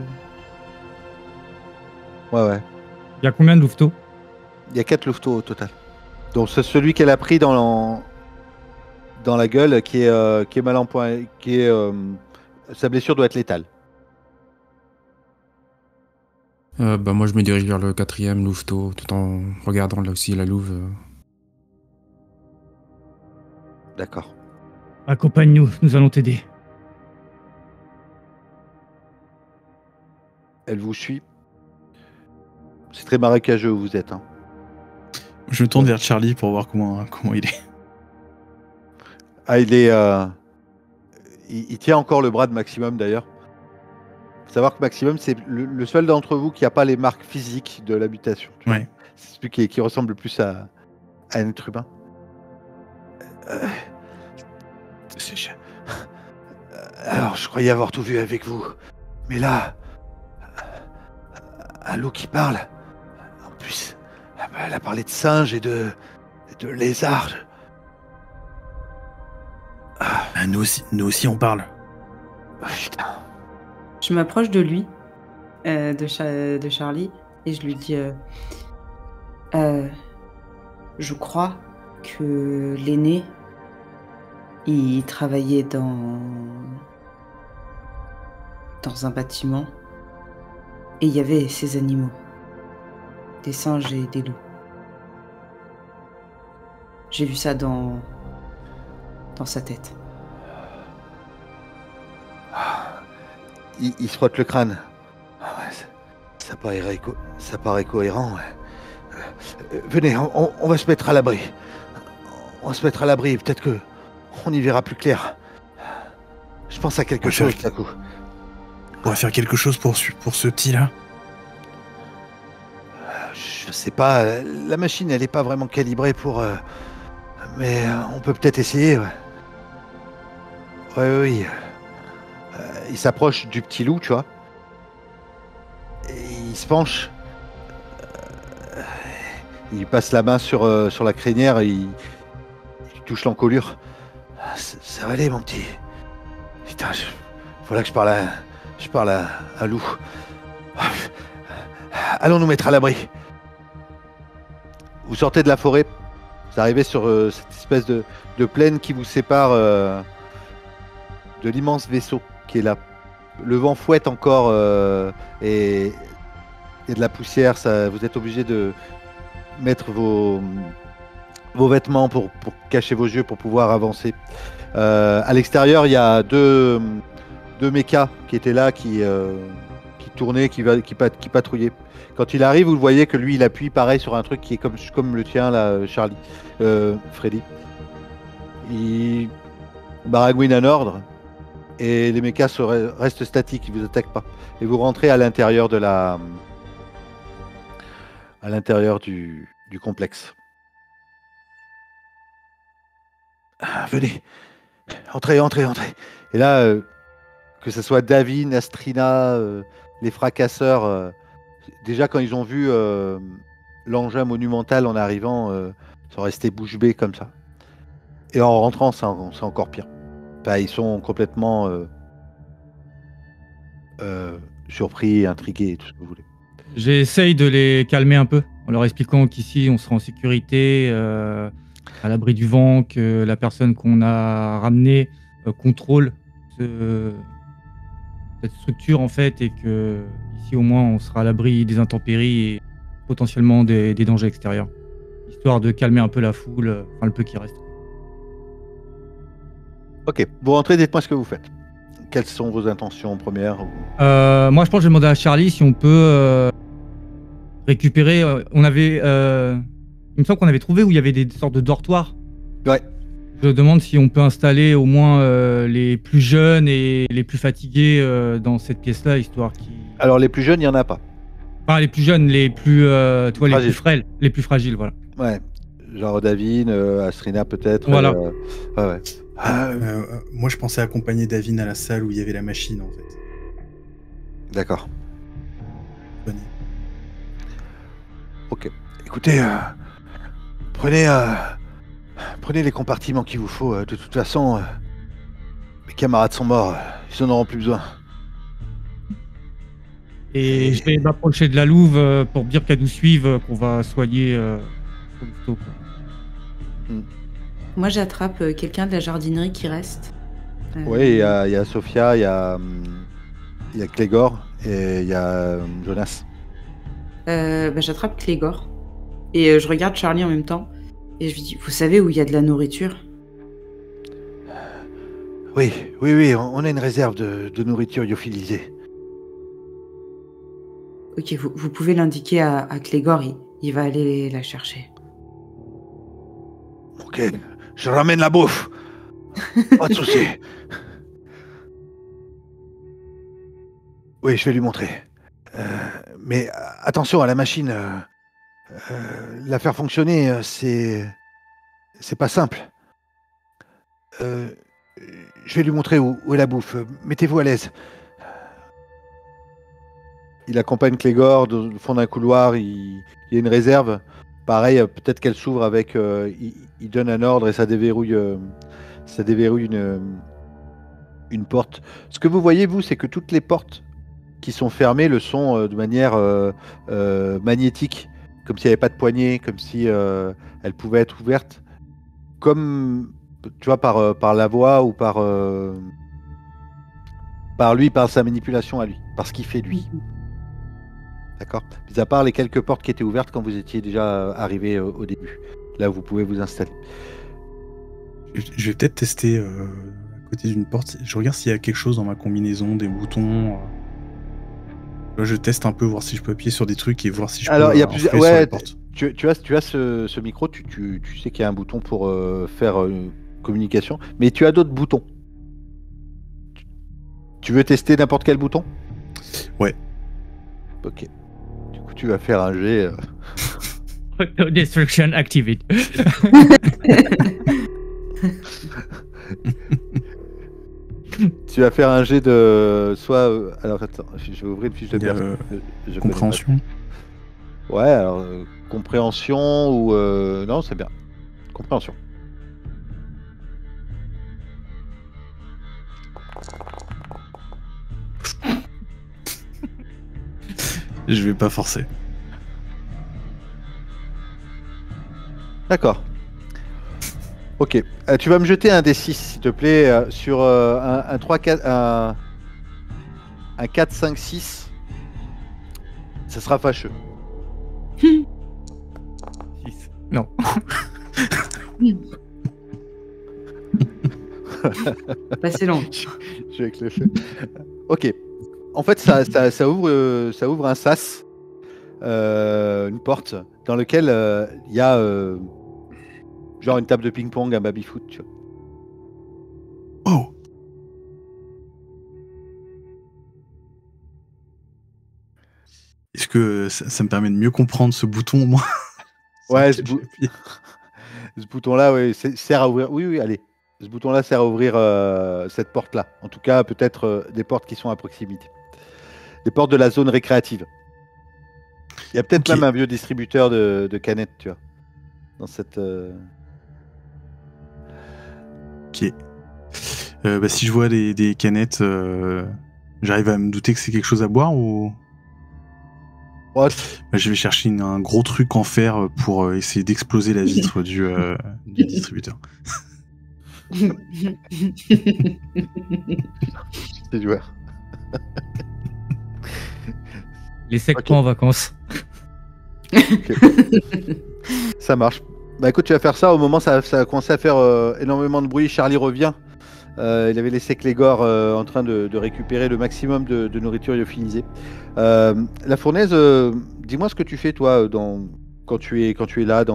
Ouais. Il y a combien de louveteaux? Il y a 4 louveteaux au total. Donc c'est celui qu'elle a pris dans la gueule qui est mal en point, sa blessure doit être létale. Bah moi je me dirige vers le 4e louveteau tout en regardant là aussi la louve. D'accord. Accompagne-nous, nous allons t'aider. Elle vous suit. C'est très marécageux où vous êtes. Hein. Je me tourne vers Charlie pour voir comment il est. Ah, il est... il tient encore le bras de Maximum, d'ailleurs. Faut savoir que Maximum, c'est le seul d'entre vous qui n'a pas les marques physiques de la mutation. tu vois. Ouais. C'est celui qui ressemble le plus à un être humain. Alors, je croyais avoir tout vu avec vous. Mais là... un loup qui parle. En plus, elle a parlé de singes et de lézards. Ah, nous aussi on parle. Oh, putain. Je m'approche de lui, de Charlie, et je lui dis je crois que l'aîné, il travaillait dans un bâtiment, et il y avait ces animaux, des singes et des loups. J'ai vu ça dans sa tête. Il se frotte le crâne. Ah ouais, ça paraît cohérent. Ouais. Venez, on va se mettre à l'abri. On va se mettre à l'abri, peut-être que on y verra plus clair. Je pense à quelque chose, Taku. On va faire quelque chose pour ce petit-là. Je sais pas, la machine, elle est pas vraiment calibrée pour... mais on peut peut-être essayer, ouais. Oui. Il s'approche du petit loup, tu vois. Et il se penche. Il passe la main sur la crinière et il touche l'encolure. Ça va aller, mon petit. Putain, voilà que je parle à un loup. Allons nous mettre à l'abri. Vous sortez de la forêt. Vous arrivez sur cette espèce de plaine qui vous sépare de l'immense vaisseau qui est là. Le vent fouette encore et il y a de la poussière. Vous êtes obligé de mettre vos vêtements pour cacher vos yeux pour pouvoir avancer. À l'extérieur, il y a deux mechas qui étaient là, qui tournaient, qui patrouillaient. Quand il arrive, vous le voyez que lui, il appuie pareil sur un truc qui est comme le tien là, Charlie, Freddy. Il baragouine un ordre et les mechas restent statiques, ils vous attaquent pas. Et vous rentrez à l'intérieur du complexe. Venez, entrez. Et là, que ce soit Davin, Astrina, les fracasseurs, déjà quand ils ont vu l'engin monumental en arrivant, ils sont restés bouche bée comme ça. Et en rentrant, c'est encore pire. Enfin, ils sont complètement surpris, intrigués, tout ce que vous voulez. J'essaye de les calmer un peu en leur expliquant qu'ici on sera en sécurité, à l'abri du vent, que la personne qu'on a ramenée contrôle cette structure en fait, et que ici au moins on sera à l'abri des intempéries et potentiellement des dangers extérieurs, histoire de calmer un peu la foule, enfin le peu qui reste. Ok, vous rentrez, dites-moi ce que vous faites. Quelles sont vos intentions premières Moi je pense que je vais demander à Charlie si on peut récupérer. Il me semble qu'on avait trouvé où il y avait des sortes de dortoirs. Ouais. Je demande si on peut installer au moins les plus jeunes et les plus fatigués dans cette pièce-là, histoire qu'ils... Alors les plus jeunes, il n'y en a pas. Enfin les plus jeunes, les plus, tu vois, les plus frêles, les plus fragiles, voilà. Ouais, genre Davin, Astrina peut-être. Voilà. Ouais. Moi je pensais accompagner Davin à la salle où il y avait la machine en fait. D'accord. Bonne idée. Ok. Écoutez, prenez les compartiments qu'il vous faut. De toute façon, mes camarades sont morts. Ils en auront plus besoin. Et je vais m'approcher de la louve pour dire qu'elle nous suive, qu'on va soigner Louveteau, quoi. Moi, j'attrape quelqu'un de la jardinerie qui reste. Oui, il y a Sophia, il y a Clégor et il y a Jonas. J'attrape Clégor et je regarde Charlie en même temps et je lui dis, vous savez où il y a de la nourriture? Oui, on a une réserve de nourriture lyophilisée. Ok, vous pouvez l'indiquer à Clégor, il va aller la chercher. Ok, je ramène la bouffe. Pas de souci. Oui, je vais lui montrer. Mais attention à la machine. La faire fonctionner, c'est pas simple. Je vais lui montrer où est la bouffe. Mettez-vous à l'aise. Il accompagne Clégor au fond d'un couloir. Il y a une réserve. Pareil, peut-être qu'elle s'ouvre avec. Il donne un ordre et ça déverrouille une porte. Ce que vous voyez, vous, c'est que toutes les portes qui sont fermées le sont de manière magnétique, comme s'il n'y avait pas de poignée, comme si elles pouvaient être ouvertes, comme tu vois par la voix ou par lui, par sa manipulation à lui, par ce qu'il fait lui. D'accord. Mis à part les quelques portes qui étaient ouvertes quand vous étiez déjà arrivé au début. Là, vous pouvez vous installer. Je vais peut-être tester à côté d'une porte. Je regarde s'il y a quelque chose dans ma combinaison, des boutons. Là, je teste un peu, voir si je peux appuyer sur des trucs et voir si je peux il y a plusieurs. sur les portes. Tu as ce micro, tu sais qu'il y a un bouton pour faire une communication, mais tu as d'autres boutons. Tu veux tester n'importe quel bouton? Ouais. Ok. Du coup, tu vas faire un jet. Destruction activate. Tu vas faire un jet de soit. Alors attends, je vais ouvrir une fiche de personne. Compréhension. Ouais, alors compréhension ou non, c'est bien. Compréhension. Je vais pas forcer. D'accord. Ok. Tu vas me jeter un D6, s'il te plaît, sur un 3, 4, un 4, 5, 6. Ça sera fâcheux. Non. Passez long. Je suis avec le feu. Ok. En fait, ça ouvre un sas, une porte, dans lequel il y a genre une table de ping-pong, un baby-foot, tu vois. Oh. Est-ce que ça me permet de mieux comprendre ce bouton, moi? Ouais, ce bouton-là, ouais, sert à ouvrir. Oui, allez. Ce bouton-là sert à ouvrir cette porte-là. En tout cas, peut-être des portes qui sont à proximité. Des portes de la zone récréative. Il y a peut-être même un vieux distributeur de canettes, tu vois. Dans cette. Ok. Si je vois des canettes, j'arrive à me douter que c'est quelque chose à boire ou. Je vais chercher un gros truc en fer pour essayer d'exploser la vitre du distributeur. C'est joueur. Les sectes en vacances. Okay. Ça marche. Bah écoute, tu vas faire ça au moment ça a commencé à faire énormément de bruit. Charlie revient. Il avait laissé Clégor en train de récupérer le maximum de nourriture lyophilisée. La fournaise, dis-moi ce que tu fais toi quand tu es là.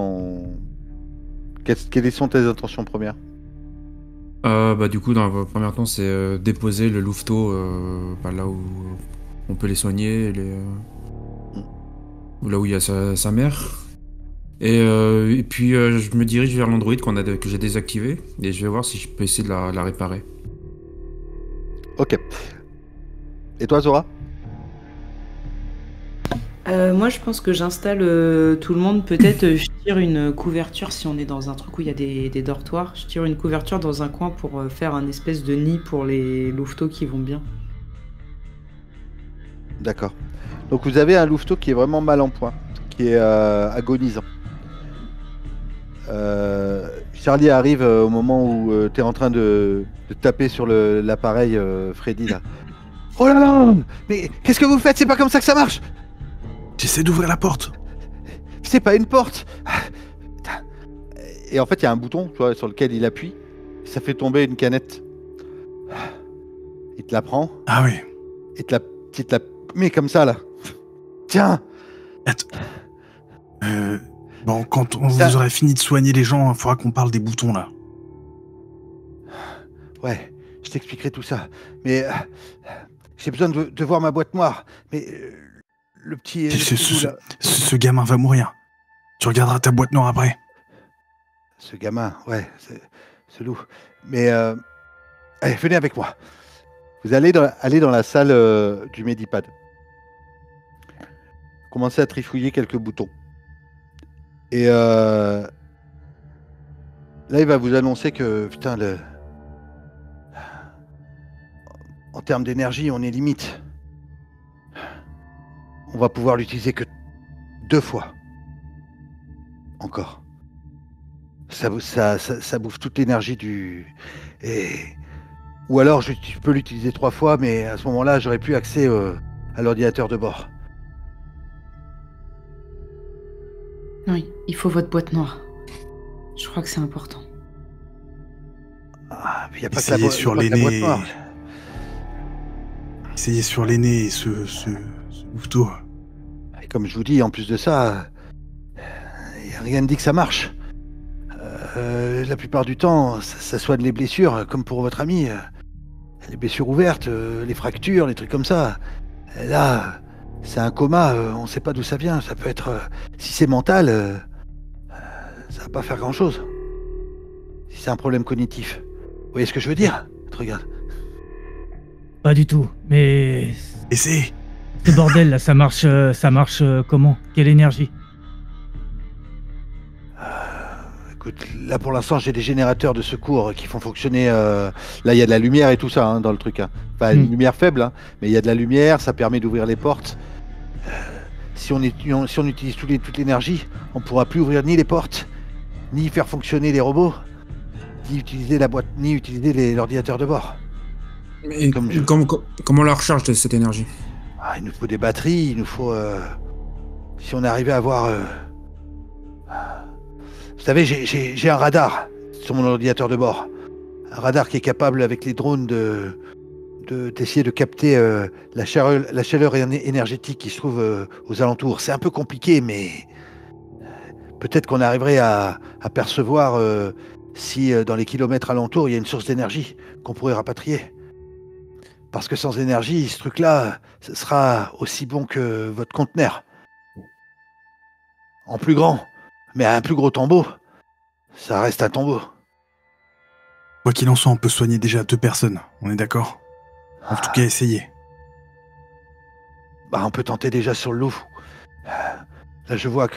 Quelles sont tes intentions premières? Du coup, dans un premier temps, c'est déposer le louveteau là où on peut les soigner, là où il y a sa mère. Et puis je me dirige vers l'androïde que j'ai désactivé et je vais voir si je peux essayer de la réparer. Ok. Et toi, Zora? Moi, je pense que j'installe tout le monde. Peut-être je tire une couverture si on est dans un truc où il y a des dortoirs. Je tire une couverture dans un coin pour faire un espèce de nid pour les louveteaux qui vont bien. D'accord. Donc vous avez un louveteau qui est vraiment mal en point, qui est agonisant. Charlie arrive au moment où tu es en train de taper sur l'appareil Freddy là. Oh là là! Mais qu'est-ce que vous faites? C'est pas comme ça que ça marche! J'essaie d'ouvrir la porte. C'est pas une porte! Et en fait, il y a un bouton, tu vois, sur lequel il appuie. Ça fait tomber une canette. Il te la prend. Ah oui. Et il te la met comme ça là. Tiens. Attends. Bon, quand vous aurez fini de soigner les gens, il faudra qu'on parle des boutons, là. Ouais, je t'expliquerai tout ça. Mais j'ai besoin de voir ma boîte noire. Mais le petit... Ce gamin va mourir. Tu regarderas ta boîte noire après. Ce gamin, ouais, ce loup. Mais allez, venez avec moi. Vous allez aller dans la salle du Medipad. Commencez à trifouiller quelques boutons. Et là, il va vous annoncer que, putain, en termes d'énergie, on est limite. On va pouvoir l'utiliser que 2 fois. Encore. Ça bouffe toute l'énergie du... Ou alors, je peux l'utiliser 3 fois, mais à ce moment-là, j'aurai plus accès à l'ordinateur de bord. Oui, il faut votre boîte noire. Je crois que c'est important. Ah, il n'y a pas Essayez que la sur boîte noire. Essayez sur l'aîné et ce louveteau. Et comme je vous dis, en plus de ça, rien ne dit que ça marche. La plupart du temps, ça soigne les blessures, comme pour votre ami. Les blessures ouvertes, les fractures, les trucs comme ça. Et là, c'est un coma, on ne sait pas d'où ça vient. Ça peut être... si c'est mental, ça va pas faire grand-chose. Si c'est un problème cognitif. Vous voyez ce que je veux dire? Regarde. Pas du tout, mais... Essayez. Ce bordel là, ça marche comment? Quelle énergie? Écoute, là pour l'instant j'ai des générateurs de secours qui font fonctionner... Là il y a de la lumière et tout ça dans le truc. Enfin une lumière faible, mais il y a de la lumière, ça permet d'ouvrir les portes. Si on utilise toute l'énergie, on ne pourra plus ouvrir ni les portes, ni faire fonctionner les robots, ni utiliser la boîte, ni utiliser l'ordinateur de bord. Mais comment la recharge de cette énergie? Il nous faut des batteries, il nous faut... si on arrivait à avoir... Vous savez, j'ai un radar sur mon ordinateur de bord. Un radar qui est capable, avec les drones, d'essayer de capter la chaleur énergétique qui se trouve aux alentours. C'est un peu compliqué, mais peut-être qu'on arriverait à percevoir si dans les kilomètres alentours, il y a une source d'énergie qu'on pourrait rapatrier. Parce que sans énergie, ce truc-là, ce sera aussi bon que votre conteneur. En plus grand, mais un plus gros tombeau, ça reste un tombeau. Quoi qu'il en soit, on peut soigner déjà 2 personnes, on est d'accord? En tout cas, essayez. On peut tenter déjà sur le loup. Là, je vois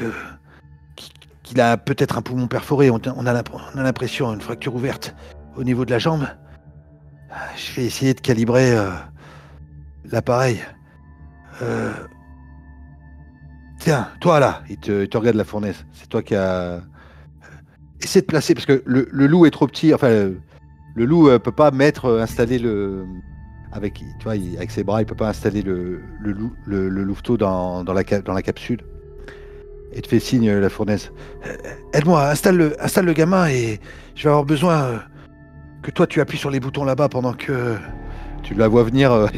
qu'il a peut-être un poumon perforé. On a l'impression, une fracture ouverte au niveau de la jambe. Je vais essayer de calibrer l'appareil. Tiens, toi là, il te regarde la fournaise. C'est toi qui as... Essaie de placer, parce que le loup est trop petit. Enfin, le loup peut pas installer le... Avec ses bras, il peut pas installer le louveteau dans la capsule. Et te fait signe, la fournaise. Aide-moi, installe le gamin et je vais avoir besoin que toi tu appuies sur les boutons là-bas pendant que tu la vois venir.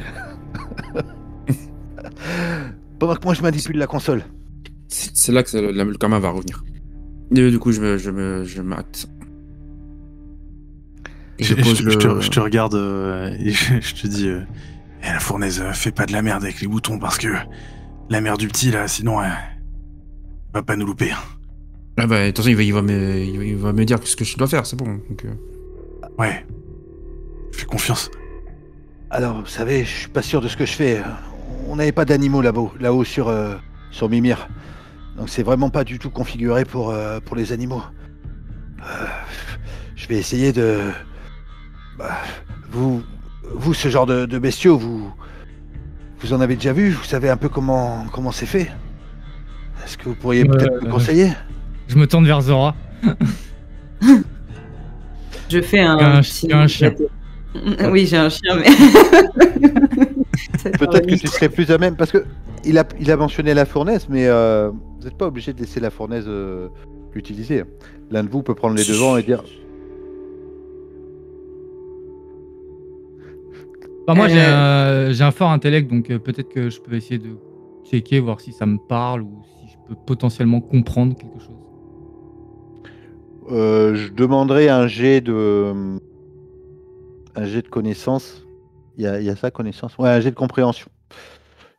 Pendant que moi je manipule la console. C'est là que le gamin va revenir. Et du coup, je m'acte. Je te regarde et je te dis la fournaise, fais pas de la merde avec les boutons parce que la mère du petit là, sinon elle va pas nous louper. Ah bah attention, il va me dire ce que je dois faire, c'est bon. Donc, Ouais, fais confiance. Alors, vous savez, je suis pas sûr de ce que je fais. On n'avait pas d'animaux là-haut sur Mimir. Donc c'est vraiment pas du tout configuré pour les animaux. Je vais essayer de... Vous, ce genre de bestiaux, vous en avez déjà vu? Vous savez un peu comment c'est fait? Est-ce que vous pourriez peut-être me conseiller? Je me tourne vers Zora. Je fais un chien. Oui, j'ai un chien, mais... Peut-être que tu serais plus à même, parce que il a mentionné la fournaise, mais vous n'êtes pas obligé de laisser la fournaise l'utiliser. L'un de vous peut prendre les devants et dire... Moi, j'ai un fort intellect, donc peut-être que je peux essayer de checker, voir si ça me parle ou si je peux potentiellement comprendre quelque chose. Je demanderai un jet de connaissance. Il y a ça, connaissance. Ouais, un jet de compréhension.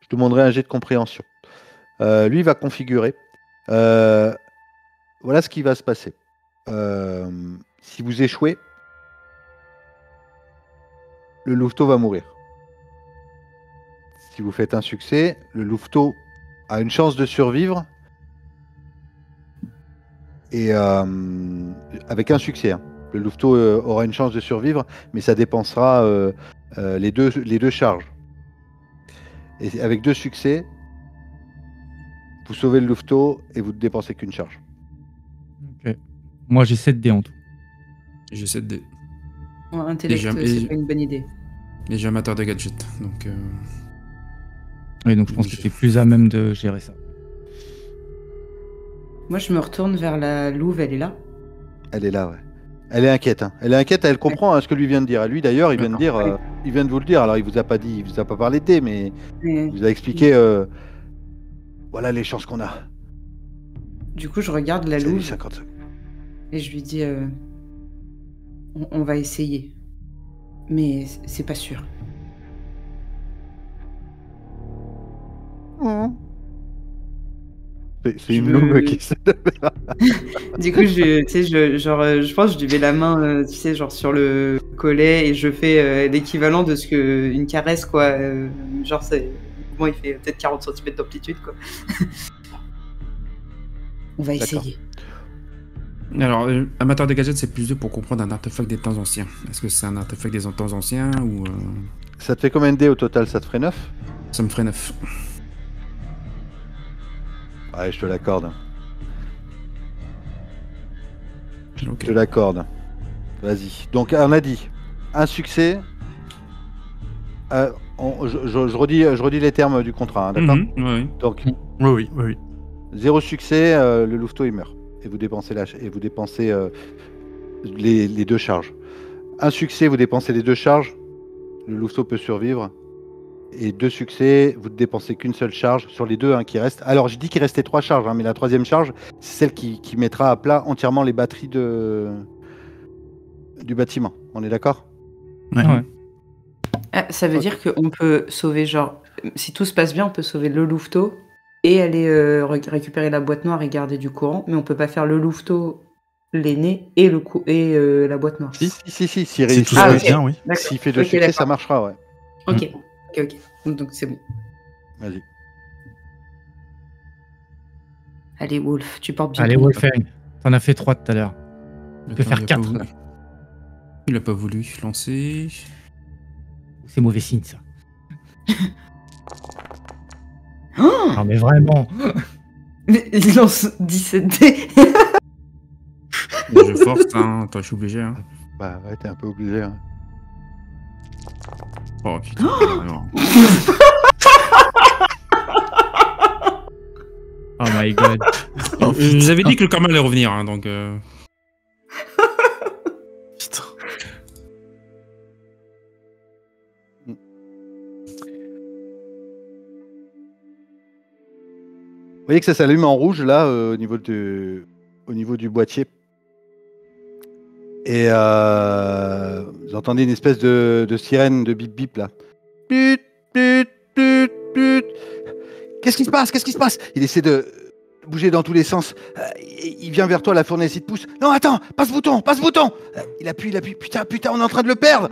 Je demanderai un jet de compréhension. Lui, il va configurer. Voilà ce qui va se passer. Si vous échouez, le louveteau va mourir. Si vous faites un succès, le louveteau a une chance de survivre. Et avec un succès, hein. Le louveteau aura une chance de survivre, mais ça dépensera les deux charges. Et avec 2 succès, vous sauvez le louveteau et vous ne dépensez qu'une charge. Ok. Moi, j'ai 7 dés en tout. J'ai 7 dés. Intellect, Et c'est pas une bonne idée. Et j'ai amateur de gadgets. Donc, Oui, donc je pense que tu es plus à même de gérer ça. Moi, je me retourne vers la louve, elle est là. Elle est là, ouais. Elle est inquiète. Hein. Elle est inquiète, elle comprend ce que lui vient de dire. Lui, d'ailleurs, il vient de dire, il vient de vous le dire. Alors, il vous a pas dit, il vous a pas parlé de dés, mais il vous a expliqué. Voilà les chances qu'on a. Du coup, je regarde la C'est louve 50 secondes. et je lui dis on va essayer. Mais c'est pas sûr. C'est une louve qui essaie de faire. Du coup, je pense que je lui mets la main, tu sais, genre sur le collet et je fais l'équivalent de ce que une caresse, quoi. Genre, le mouvement, il fait peut-être 40 cm d'amplitude, quoi. On va essayer. alors, amateur de gadgets, c'est plus 2 pour comprendre un artefact des temps anciens. Est-ce que c'est un artefact des temps anciens ou Ça te fait combien de dés au total? Ça te ferait 9? ça me ferait 9? Ouais, je te l'accorde. Ok. Je te l'accorde. Vas-y. Donc, on a dit un succès. Je redis les termes du contrat, hein, d'accord? Ouais. Donc, Oui. 0 succès, le louveteau il meurt. Et vous dépensez les 2 charges. Un succès, vous dépensez les 2 charges. Le louveteau peut survivre. Et 2 succès, vous ne dépensez qu'une seule charge sur les 2 qui restent. Alors, je dis qu'il restait 3 charges, mais la 3e charge, c'est celle qui mettra à plat entièrement les batteries du bâtiment. On est d'accord? Ouais. Ah, ça veut dire qu'on peut sauver, genre, si tout se passe bien, on peut sauver le louveteau et aller récupérer la boîte noire et garder du courant, mais on peut pas faire le louveteau, l'aîné et la boîte noire. Si. S'il Si réussit, tout se passe bien, oui. D'accord. s'il fait 2 Ok, succès, d'accord. ça marchera, ouais. Ok. Donc c'est bon. Vas-y. Allez, Wolf, tu portes bien. Allez, ton nom. Wolfgang, t'en as fait 3 tout à l'heure. Tu peux Attends, faire il a 4. pas voulu. Il a pas voulu lancer. C'est mauvais signe, ça. Oh, Non, mais vraiment. mais il lance 17 dés. Je force, hein. Attends, je suis obligé. Hein. Bah ouais, t'es un peu obligé. Hein. Oh putain. alors. Oh my god. Je vous avais dit que le karma allait revenir, hein, donc. Putain. Vous voyez que ça s'allume en rouge là au niveau du boîtier. Et vous entendez une espèce de sirène de bip bip là. Put, put, put, put. Qu'est-ce qui se passe? Qu'est-ce qui se passe? Il essaie de bouger dans tous les sens. Il vient vers toi, la fournaise, il te pousse. Non, attends, passe ce bouton, passe ce bouton. Il appuie. Putain, on est en train de le perdre.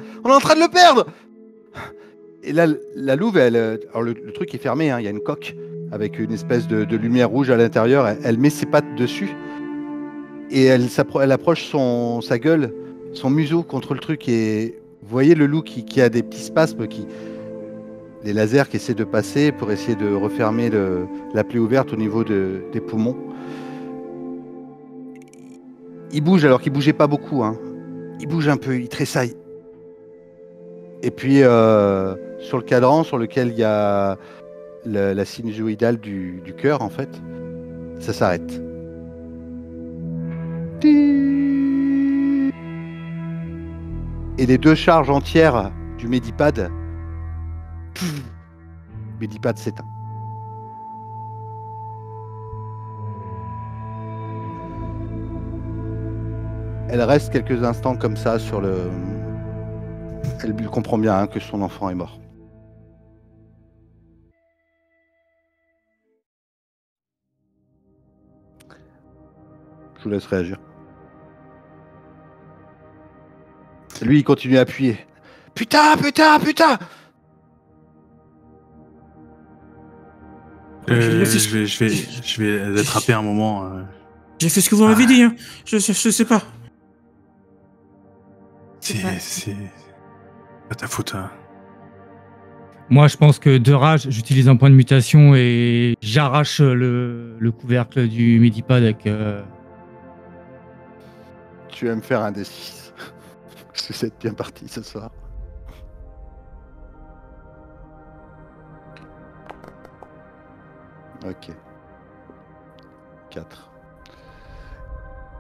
Et là, la louve, alors le truc est fermé, hein, il y a une coque avec une espèce de lumière rouge à l'intérieur. Elle met ses pattes dessus et elle approche sa gueule, son museau contre le truc. Et vous voyez le loup qui a des petits spasmes, les lasers qui essaient de passer pour essayer de refermer la plaie ouverte au niveau des poumons. Il bouge alors qu'il bougeait pas beaucoup. Hein. Il bouge un peu, il tressaille. Et puis sur le cadran sur lequel il y a la sinusoïdale du cœur, en fait, ça s'arrête. Et les 2 charges entières du Medipad, Medipad s'éteint. Elle reste quelques instants comme ça sur le... Elle comprend bien hein, que son enfant est mort. Je vous laisse réagir. Lui, il continue à appuyer. Putain, putain, putain! Je vais l'attraper un moment. J'ai fait ce que vous m'avez dit, hein. Je sais pas. C'est pas ta faute. Hein. Moi, je pense que de rage, j'utilise un point de mutation et j'arrache le couvercle du Medipad avec... Tu vas me faire un D6. Parce que c'est bien parti ce soir. Ok. 4.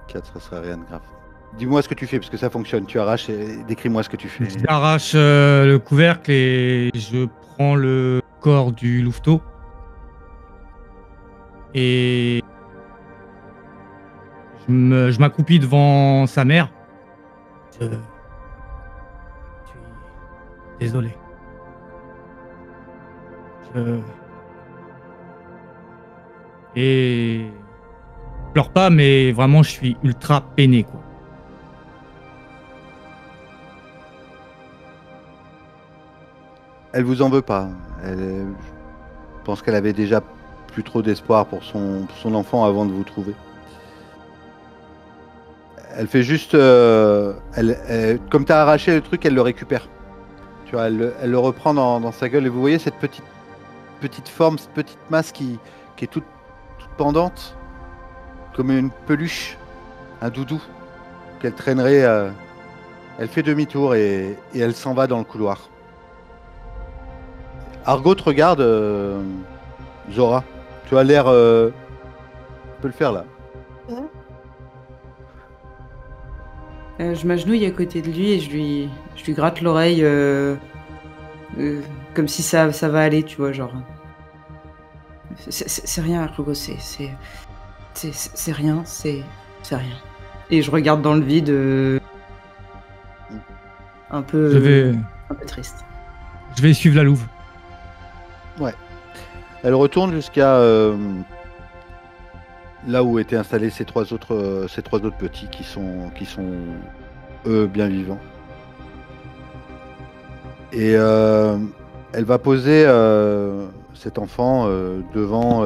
4, ça serait rien de grave. Dis-moi ce que tu fais, parce que ça fonctionne. Tu arraches et décris-moi ce que tu fais. J'arrache le couvercle et je prends le corps du louveteau. Et je m'accroupis devant sa mère. Je suis désolé. Et je pleure pas, mais vraiment, je suis ultra peiné, quoi. Elle vous en veut pas. Je pense qu'elle avait déjà plus trop d'espoir pour son enfant avant de vous trouver. Elle fait juste... comme tu as arraché le truc, elle le récupère. Tu vois, elle le reprend dans sa gueule. Et vous voyez cette petite forme, cette petite masse qui est toute pendante, comme une peluche, un doudou, qu'elle traînerait. Elle fait demi-tour et elle s'en va dans le couloir. Argo te regarde, Zora. Tu as l'air... Tu peux le faire là. Je m'agenouille à côté de lui et je lui gratte l'oreille comme si ça va aller, tu vois, genre. C'est rien, Argo, c'est rien, c'est rien. Et je regarde dans le vide, un peu triste. Je vais suivre la louve. Ouais. Elle retourne jusqu'à là où étaient installés ces trois autres petits qui sont eux bien vivants. Et elle va poser cet enfant devant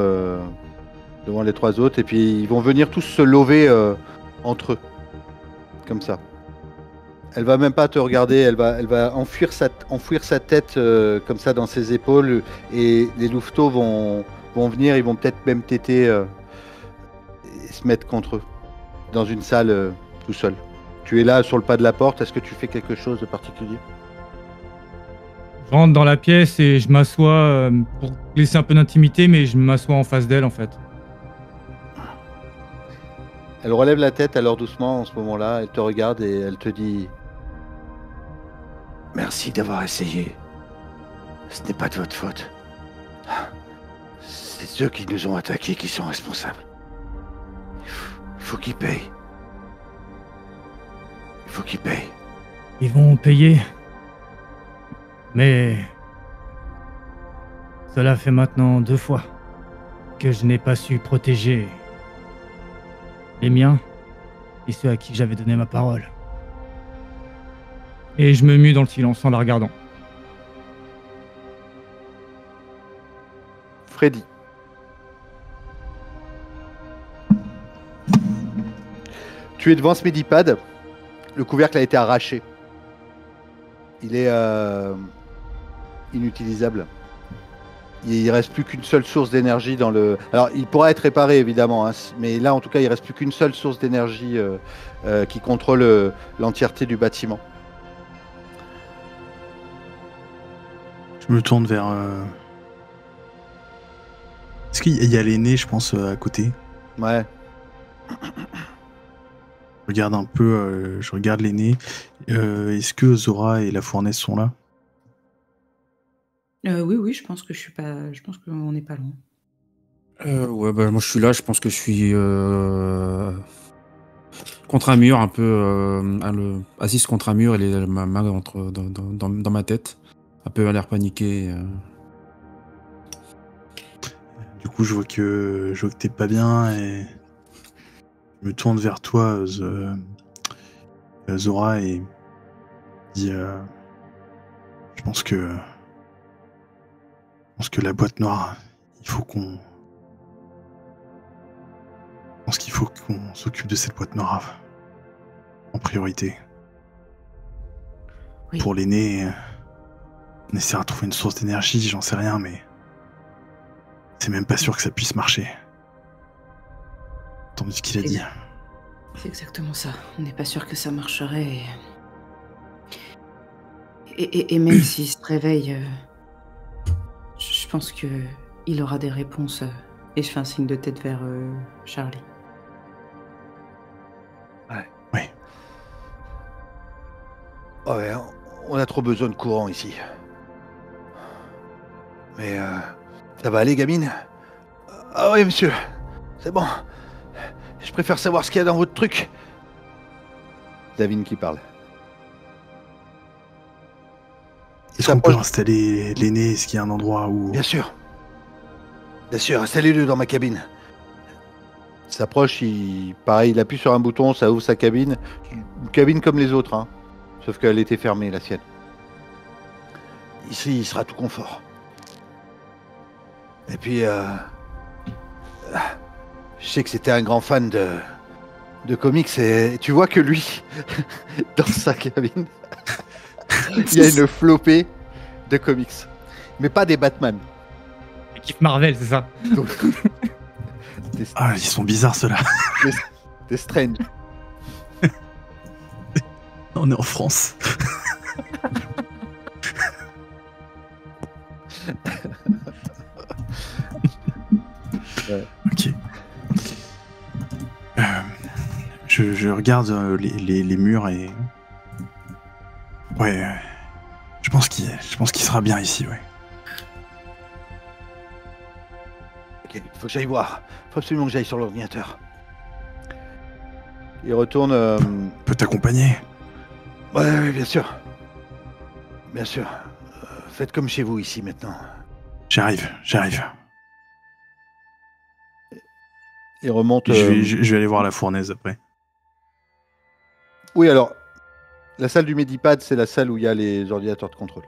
les trois autres et puis ils vont venir tous se lever entre eux comme ça. Elle va même pas te regarder, elle va enfouir sa tête comme ça dans ses épaules et les louveteaux vont venir, ils vont peut-être même téter et se mettre contre eux dans une salle tout seul. Tu es là sur le pas de la porte, est-ce que tu fais quelque chose de particulier? Je rentre dans la pièce et je m'assois pour laisser un peu d'intimité, mais je m'assois en face d'elle en fait. Elle relève la tête alors doucement en ce moment-là, elle te regarde et elle te dit: merci d'avoir essayé. Ce n'est pas de votre faute. C'est ceux qui nous ont attaqués qui sont responsables. Il faut qu'ils payent. Il faut qu'ils payent. Ils vont payer. Mais... cela fait maintenant 2 fois que je n'ai pas su protéger les miens et ceux à qui j'avais donné ma parole. Et je me mue dans le silence en la regardant. Freddy. Tu es devant ce Medipad. Le couvercle a été arraché. Il est inutilisable. Il reste plus qu'une seule source d'énergie dans le... Alors, il pourra être réparé, évidemment, hein, mais là, en tout cas, il reste plus qu'une seule source d'énergie qui contrôle l'entièreté du bâtiment. Je me tourne vers... Est-ce qu'il y a l'aîné, je pense, à côté? Ouais. Je regarde un peu, je regarde l'aîné. Est-ce que Zora et la fournaise sont là? Oui, je pense que je pense qu'on n'est pas loin. Ouais, bah moi je suis là, je pense que je suis contre un mur, un peu assise contre un mur, et ma main dans ma tête, un peu à l'air paniqué. Du coup, je vois que t'es pas bien et je me tourne vers toi, Zora, et dis je pense que la boîte noire, je pense qu'il faut qu'on s'occupe de cette boîte noire en priorité. Oui. Pour l'aîné, on essaiera de trouver une source d'énergie, j'en sais rien, mais c'est même pas sûr que ça puisse marcher. Tandis qu'il a dit. C'est exactement ça. On n'est pas sûr que ça marcherait. Et même s'il se réveille, je pense que il aura des réponses. Et je fais un signe de tête vers Charlie. Ouais. Ouais, on a trop besoin de courant ici. Mais ça va aller, gamine? Ah oui, monsieur. C'est bon. Je préfère savoir ce qu'il y a dans votre truc. Davine qui parle. Est-ce qu'on peut installer l'aîné? Est-ce qu'il y a un endroit où... Bien sûr. Bien sûr, installez-le dans ma cabine. Il s'approche, il appuie sur un bouton, ça ouvre sa cabine. Une cabine comme les autres, hein. Sauf qu'elle était fermée, la sienne. Ici, il sera tout confort. Et puis, je sais que c'était un grand fan de comics, et tu vois que lui, dans sa cabine, il y a une flopée de comics. Mais pas des Batman. Il kiffe Marvel, c'est ça? Donc, Ah, ils sont bizarres, ceux-là. des Strange. On est en France. Ouais. Ok. Je regarde les murs et... Ouais, je pense qu'il sera bien ici, ouais. Ok, faut que j'aille voir. Faut absolument que j'aille sur l'ordinateur. Il retourne... Peut t'accompagner? Ouais, bien sûr. Bien sûr. Faites comme chez vous ici maintenant. J'arrive. Il remonte... Je vais aller voir la fournaise après. Oui, alors, la salle du Medipad, c'est la salle où il y a les ordinateurs de contrôle.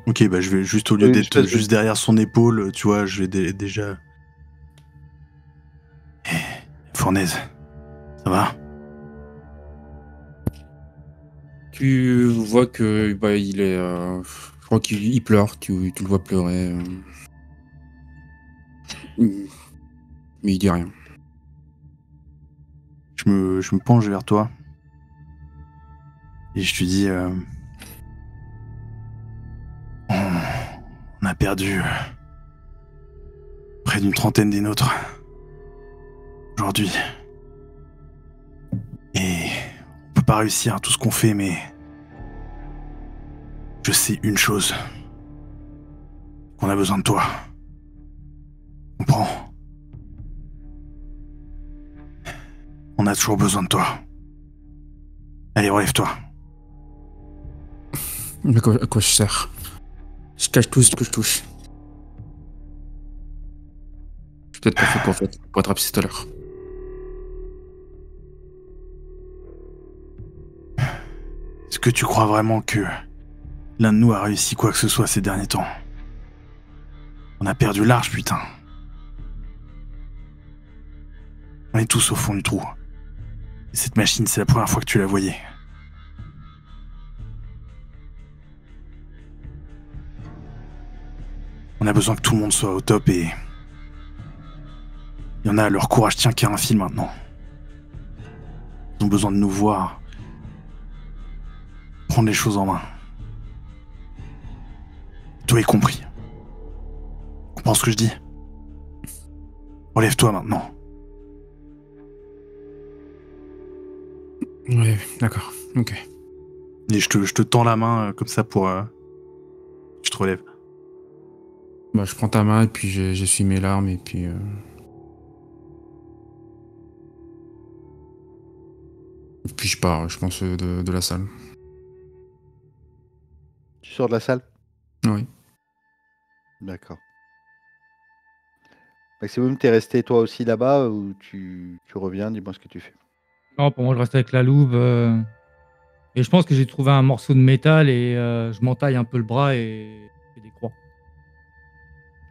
Ok, bah je vais juste, au lieu d'être juste derrière son épaule, tu vois, je vais déjà... Fournaise, ça va? Tu vois que il est... je crois qu'il pleure, tu le vois pleurer. Mais il dit rien. Je me penche vers toi. Et je te dis... on a perdu... près d'une trentaine des nôtres. Aujourd'hui. Et... on peut pas réussir à tout ce qu'on fait, mais... je sais une chose. Qu'on a besoin de toi. Comprends? On a toujours besoin de toi. Allez, relève-toi. Mais à quoi je sers? Je cache tout ce que je touche. Je suis peut-être pas fait pour attraper tout à l'heure. Est-ce que tu crois vraiment que l'un de nous a réussi quoi que ce soit ces derniers temps? On a perdu large, putain. On est tous au fond du trou. Et cette machine, c'est la première fois que tu la voyais. On a besoin que tout le monde soit au top et... il y en a, leur courage tient qu'à un fil maintenant. Ils ont besoin de nous voir. Prendre les choses en main. Toi y compris. Comprends ce que je dis? Relève-toi maintenant. Ouais, d'accord, ok. Et je te tends la main comme ça pour... je te relève. Bah, je prends ta main et puis j'essuie mes larmes et puis... Puis je pars, je pense, de la salle. Tu sors de la salle? Oui. D'accord. Maximum, t'es resté toi aussi là-bas ou tu reviens? Dis-moi ce que tu fais. Non, pour moi, je reste avec la louve. Et je pense que j'ai trouvé un morceau de métal et je m'entaille un peu le bras et je fais des croix.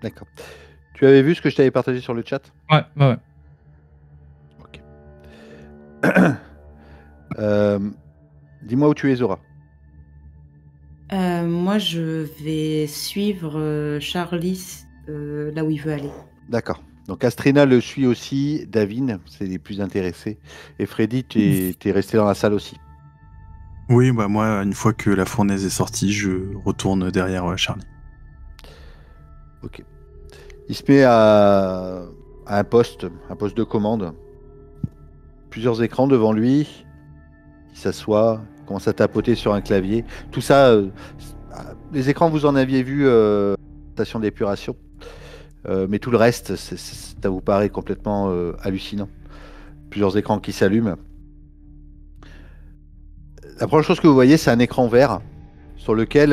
D'accord. Tu avais vu ce que je t'avais partagé sur le chat? Ouais, ouais, ouais. Ok. Dis-moi où tu es, Zora. Moi, je vais suivre Charlie là où il veut aller. D'accord. Donc Astrina le suit aussi, Davin, c'est les plus intéressés. Et Freddy, t'es resté dans la salle aussi. Oui, bah moi, une fois que la fournaise est sortie, je retourne derrière Charlie. Ok. Il se met à un poste de commande. Plusieurs écrans devant lui. Il s'assoit, commence à tapoter sur un clavier. Tout ça, les écrans, vous en aviez vu station d'épuration. Mais tout le reste, ça vous paraît complètement hallucinant. Plusieurs écrans qui s'allument. La première chose que vous voyez, c'est un écran vert sur lequel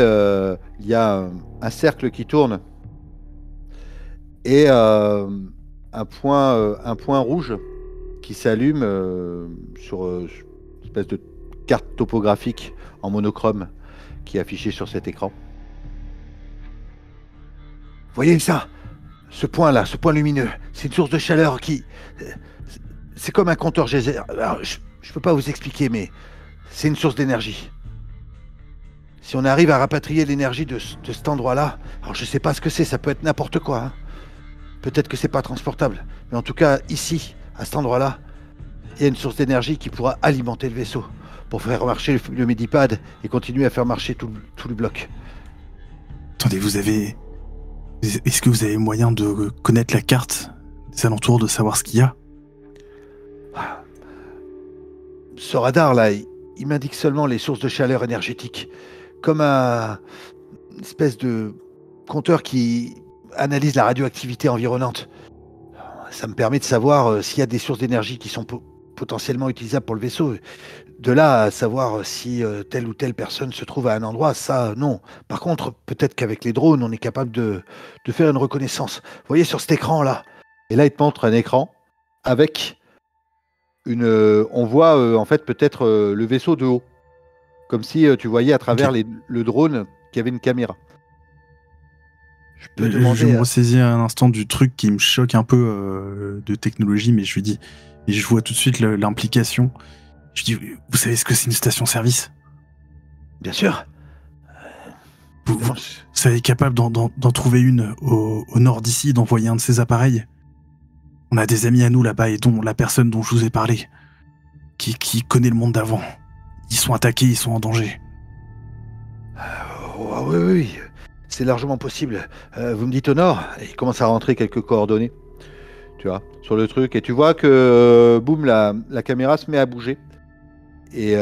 il y a un cercle qui tourne et un point rouge qui s'allume sur une espèce de carte topographique en monochrome qui est affichée sur cet écran. Vous voyez ça? Ce point-là, ce point lumineux, c'est une source de chaleur qui... C'est comme un compteur geyser. Alors, je ne peux pas vous expliquer, mais c'est une source d'énergie. Si on arrive à rapatrier l'énergie de cet endroit-là, alors je sais pas ce que c'est, ça peut être n'importe quoi. Hein. Peut-être que c'est pas transportable, mais en tout cas, ici, à cet endroit-là, il y a une source d'énergie qui pourra alimenter le vaisseau pour faire marcher le Medipad et continuer à faire marcher tout le bloc. Attendez, est-ce que vous avez moyen de connaître la carte des alentours, de savoir ce qu'il y a? Ce radar là, il m'indique seulement les sources de chaleur énergétique, comme une espèce de compteur qui analyse la radioactivité environnante. Ça me permet de savoir s'il y a des sources d'énergie qui sont potentiellement utilisables pour le vaisseau. De là à savoir si telle ou telle personne se trouve à un endroit, ça, non. Par contre, peut-être qu'avec les drones, on est capable de faire une reconnaissance. Vous voyez sur cet écran-là. Et là, il te montre un écran avec on voit en fait peut-être le vaisseau de haut. Comme si tu voyais à travers le drone qu'il y avait une caméra. Je peux demander... Je me ressaisis un instant du truc qui me choque un peu de technologie, mais je lui dis... Et je vois tout de suite l'implication. Je dis, vous savez ce que c'est une station-service? Bien sûr. Vous savez capable d'en trouver une au nord d'ici, d'envoyer un de ces appareils? On a des amis à nous là-bas et dont la personne dont je vous ai parlé, qui connaît le monde d'avant. Ils sont attaqués, ils sont en danger. Oui. C'est largement possible. Vous me dites au nord, et il commence à rentrer quelques coordonnées. Tu vois, sur le truc. Et tu vois que, boum, la caméra se met à bouger. Et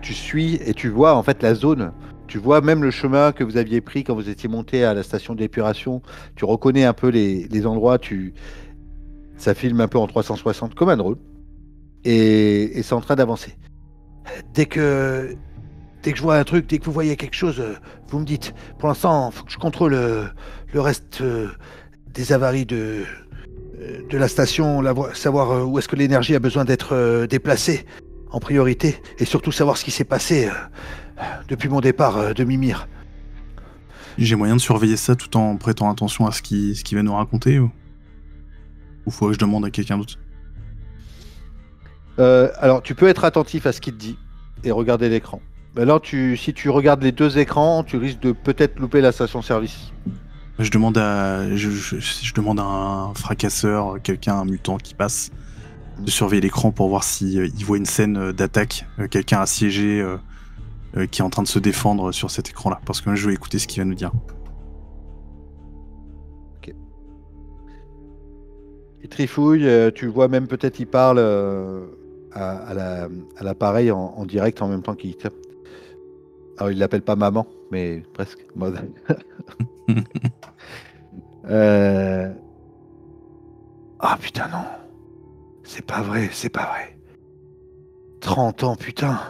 tu suis et tu vois en fait la zone. Tu vois même le chemin que vous aviez pris quand vous étiez monté à la station d'épuration. Tu reconnais un peu les endroits. Ça filme un peu en 360 comme un drone. Et c'est en train d'avancer. Dès que je vois un truc, dès que vous voyez quelque chose, vous me dites. Pour l'instant, il faut que je contrôle le reste des avaries de la station, savoir où est-ce que l'énergie a besoin d'être déplacée en priorité, et surtout savoir ce qui s'est passé depuis mon départ de Mimir. J'ai moyen de surveiller ça tout en prêtant attention à ce qu'il va nous raconter, ou faut que je demande à quelqu'un d'autre? Alors, tu peux être attentif à ce qu'il te dit et regarder l'écran. Alors, si tu regardes les deux écrans, tu risques de peut-être louper la station-service. Je demande à un fracasseur, un mutant qui passe, de surveiller l'écran pour voir s'il voit une scène d'attaque, quelqu'un assiégé qui est en train de se défendre sur cet écran-là. Parce que je vais écouter ce qu'il va nous dire. Ok. Il trifouille, tu vois même peut-être il parle à l'appareil en direct en même temps qu'il tape. Alors il l'appelle pas maman, mais presque. Ah putain non. C'est pas vrai. 30 ans, putain.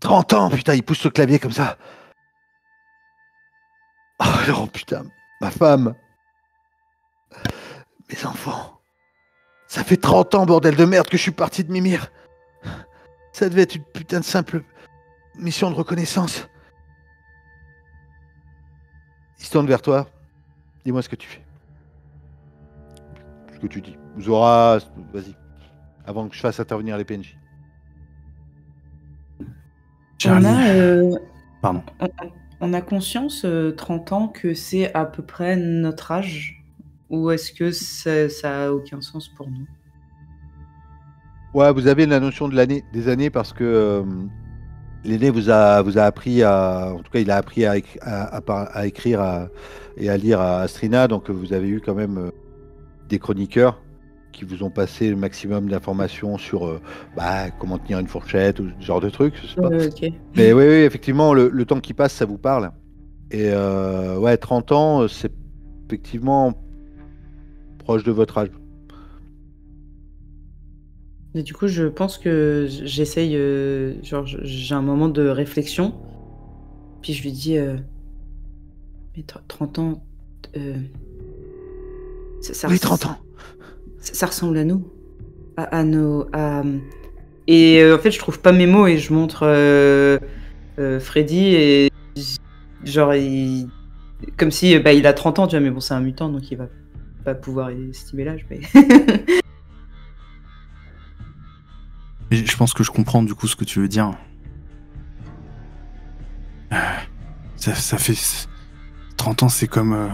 30 ans, putain, il pousse le clavier comme ça. Oh non, putain, ma femme. Mes enfants. Ça fait 30 ans, bordel de merde, que je suis parti de Mimir. Ça devait être une putain de simple mission de reconnaissance. Il se tourne vers toi. Dis-moi ce que tu fais. Ce que tu dis. Zora, vas-y. Avant que je fasse intervenir les PNJ. Pardon. On a conscience, 30 ans, que c'est à peu près notre âge? Ou est-ce que ça a aucun sens pour nous? Ouais, vous avez la notion de l'année, des années parce que l'aîné vous a appris à... En tout cas, il a appris à écrire et à lire à Astrina. Donc, vous avez eu quand même des chroniqueurs qui vous ont passé le maximum d'informations sur comment tenir une fourchette ou ce genre de trucs. Je sais pas. Ok. Mais oui, effectivement, le temps qui passe, ça vous parle. Et 30 ans, c'est effectivement proche de votre âge. Et du coup, je pense que j'essaye, j'ai un moment de réflexion, puis je lui dis, mais 30 ans, Oui, 30 ans. ça ressemble à nous, à nos, et en fait, je trouve pas mes mots et je montre Freddy et genre, comme si il a 30 ans, tu vois, mais bon, c'est un mutant, donc il va pas pouvoir estimer l'âge, mais... Mais je pense que je comprends du coup ce que tu veux dire. Ça fait 30 ans, c'est comme...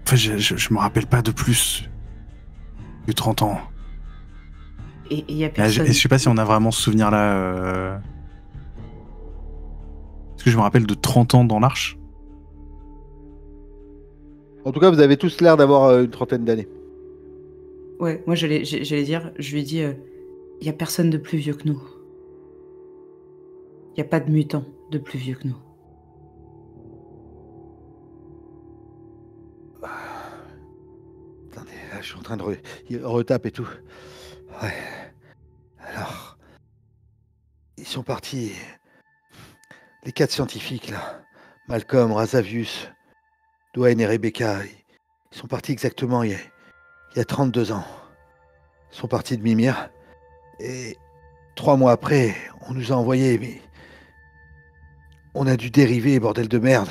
Enfin, je me rappelle pas de plus que 30 ans. Et il y a personne. Je sais pas si on a vraiment ce souvenir-là. Est-ce que je me rappelle de 30 ans dans l'Arche? En tout cas, vous avez tous l'air d'avoir une trentaine d'années. Ouais, moi j'allais dire, je lui dis, il y a personne de plus vieux que nous. Il y a pas de mutant de plus vieux que nous. Attendez, là, je suis en train de il retape et tout. Ouais. Alors, ils sont partis. Les 4 scientifiques là, Malcolm, Razavius, Dwayne et Rebecca, ils sont partis exactement il y a 32 ans. Ils sont partis de Mimir. Et 3 mois après, on nous a envoyés, mais on a dû dériver, bordel de merde.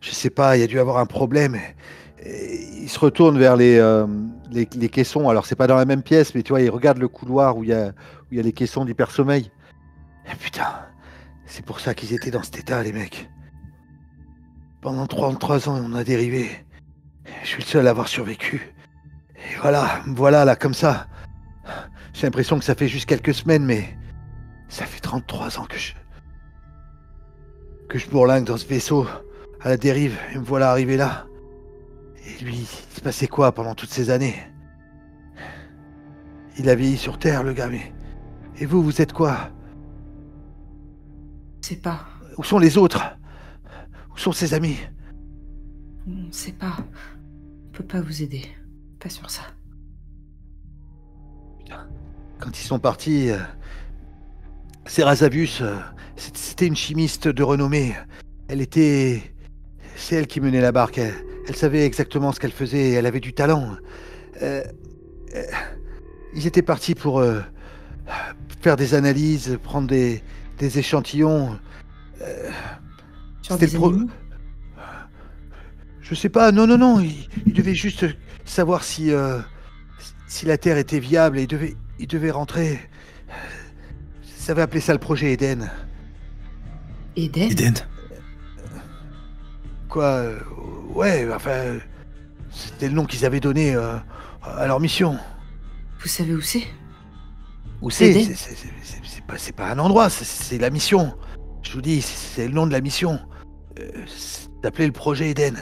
Je sais pas, il y a dû avoir un problème. Et ils se retournent vers les caissons. Alors, c'est pas dans la même pièce, mais tu vois, ils regardent le couloir où il y a les caissons d'hypersommeil. Et putain, c'est pour ça qu'ils étaient dans cet état, les mecs. Pendant 33 ans, on a dérivé. Je suis le seul à avoir survécu. Et voilà, là, comme ça. J'ai l'impression que ça fait juste quelques semaines, mais ça fait 33 ans que je bourlingue dans ce vaisseau, à la dérive, et me voilà arrivé là. Et lui, il se passait quoi pendant toutes ces années? Il a vieilli sur Terre, le gars, mais... Et vous êtes quoi? On sait pas. Où sont les autres? Où sont ses amis? On sait pas. On peut pas vous aider. Pas sur ça. Putain. Quand ils sont partis... Razavius, c'était une chimiste de renommée. C'est elle qui menait la barque. Elle savait exactement ce qu'elle faisait. Elle avait du talent. Ils étaient partis pour faire des analyses, prendre des échantillons. Sur des animaux? Je sais pas. Non. Ils devaient juste savoir si la Terre était viable et ils devaient rentrer. Ça avait appelé ça le projet Eden. Eden? Quoi ouais, enfin... C'était le nom qu'ils avaient donné à leur mission. Vous savez où c'est? Où c'est? Eden? C'est pas un endroit, c'est la mission. Je vous dis, c'est le nom de la mission. C'est appelé le projet Eden.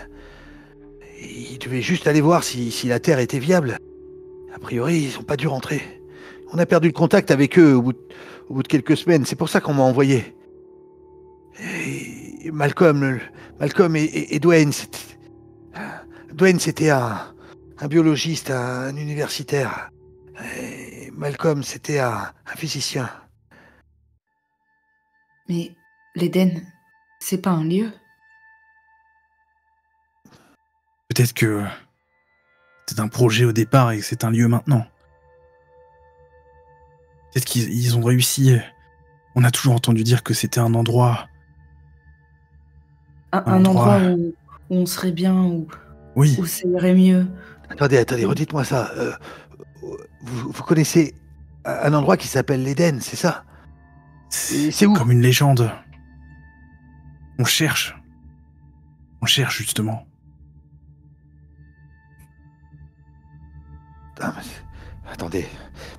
Ils devaient juste aller voir si la Terre était viable. A priori, ils ont pas dû rentrer. On a perdu le contact avec eux au bout de quelques semaines. C'est pour ça qu'on m'a envoyé. Et Malcolm et Dwayne, c'était un biologiste, un universitaire. Et Malcolm, c'était un physicien. Mais l'Éden, c'est pas un lieu. Peut-être que c'était un projet au départ et que c'est un lieu maintenant. Peut-être qu'ils ont réussi. On a toujours entendu dire que c'était un endroit. Un endroit où on serait bien, Oui, où ça irait mieux. Attendez, redites-moi ça. Vous connaissez un endroit qui s'appelle l'Éden, c'est ça? C'est où? comme une légende. On cherche justement. Ah, attendez,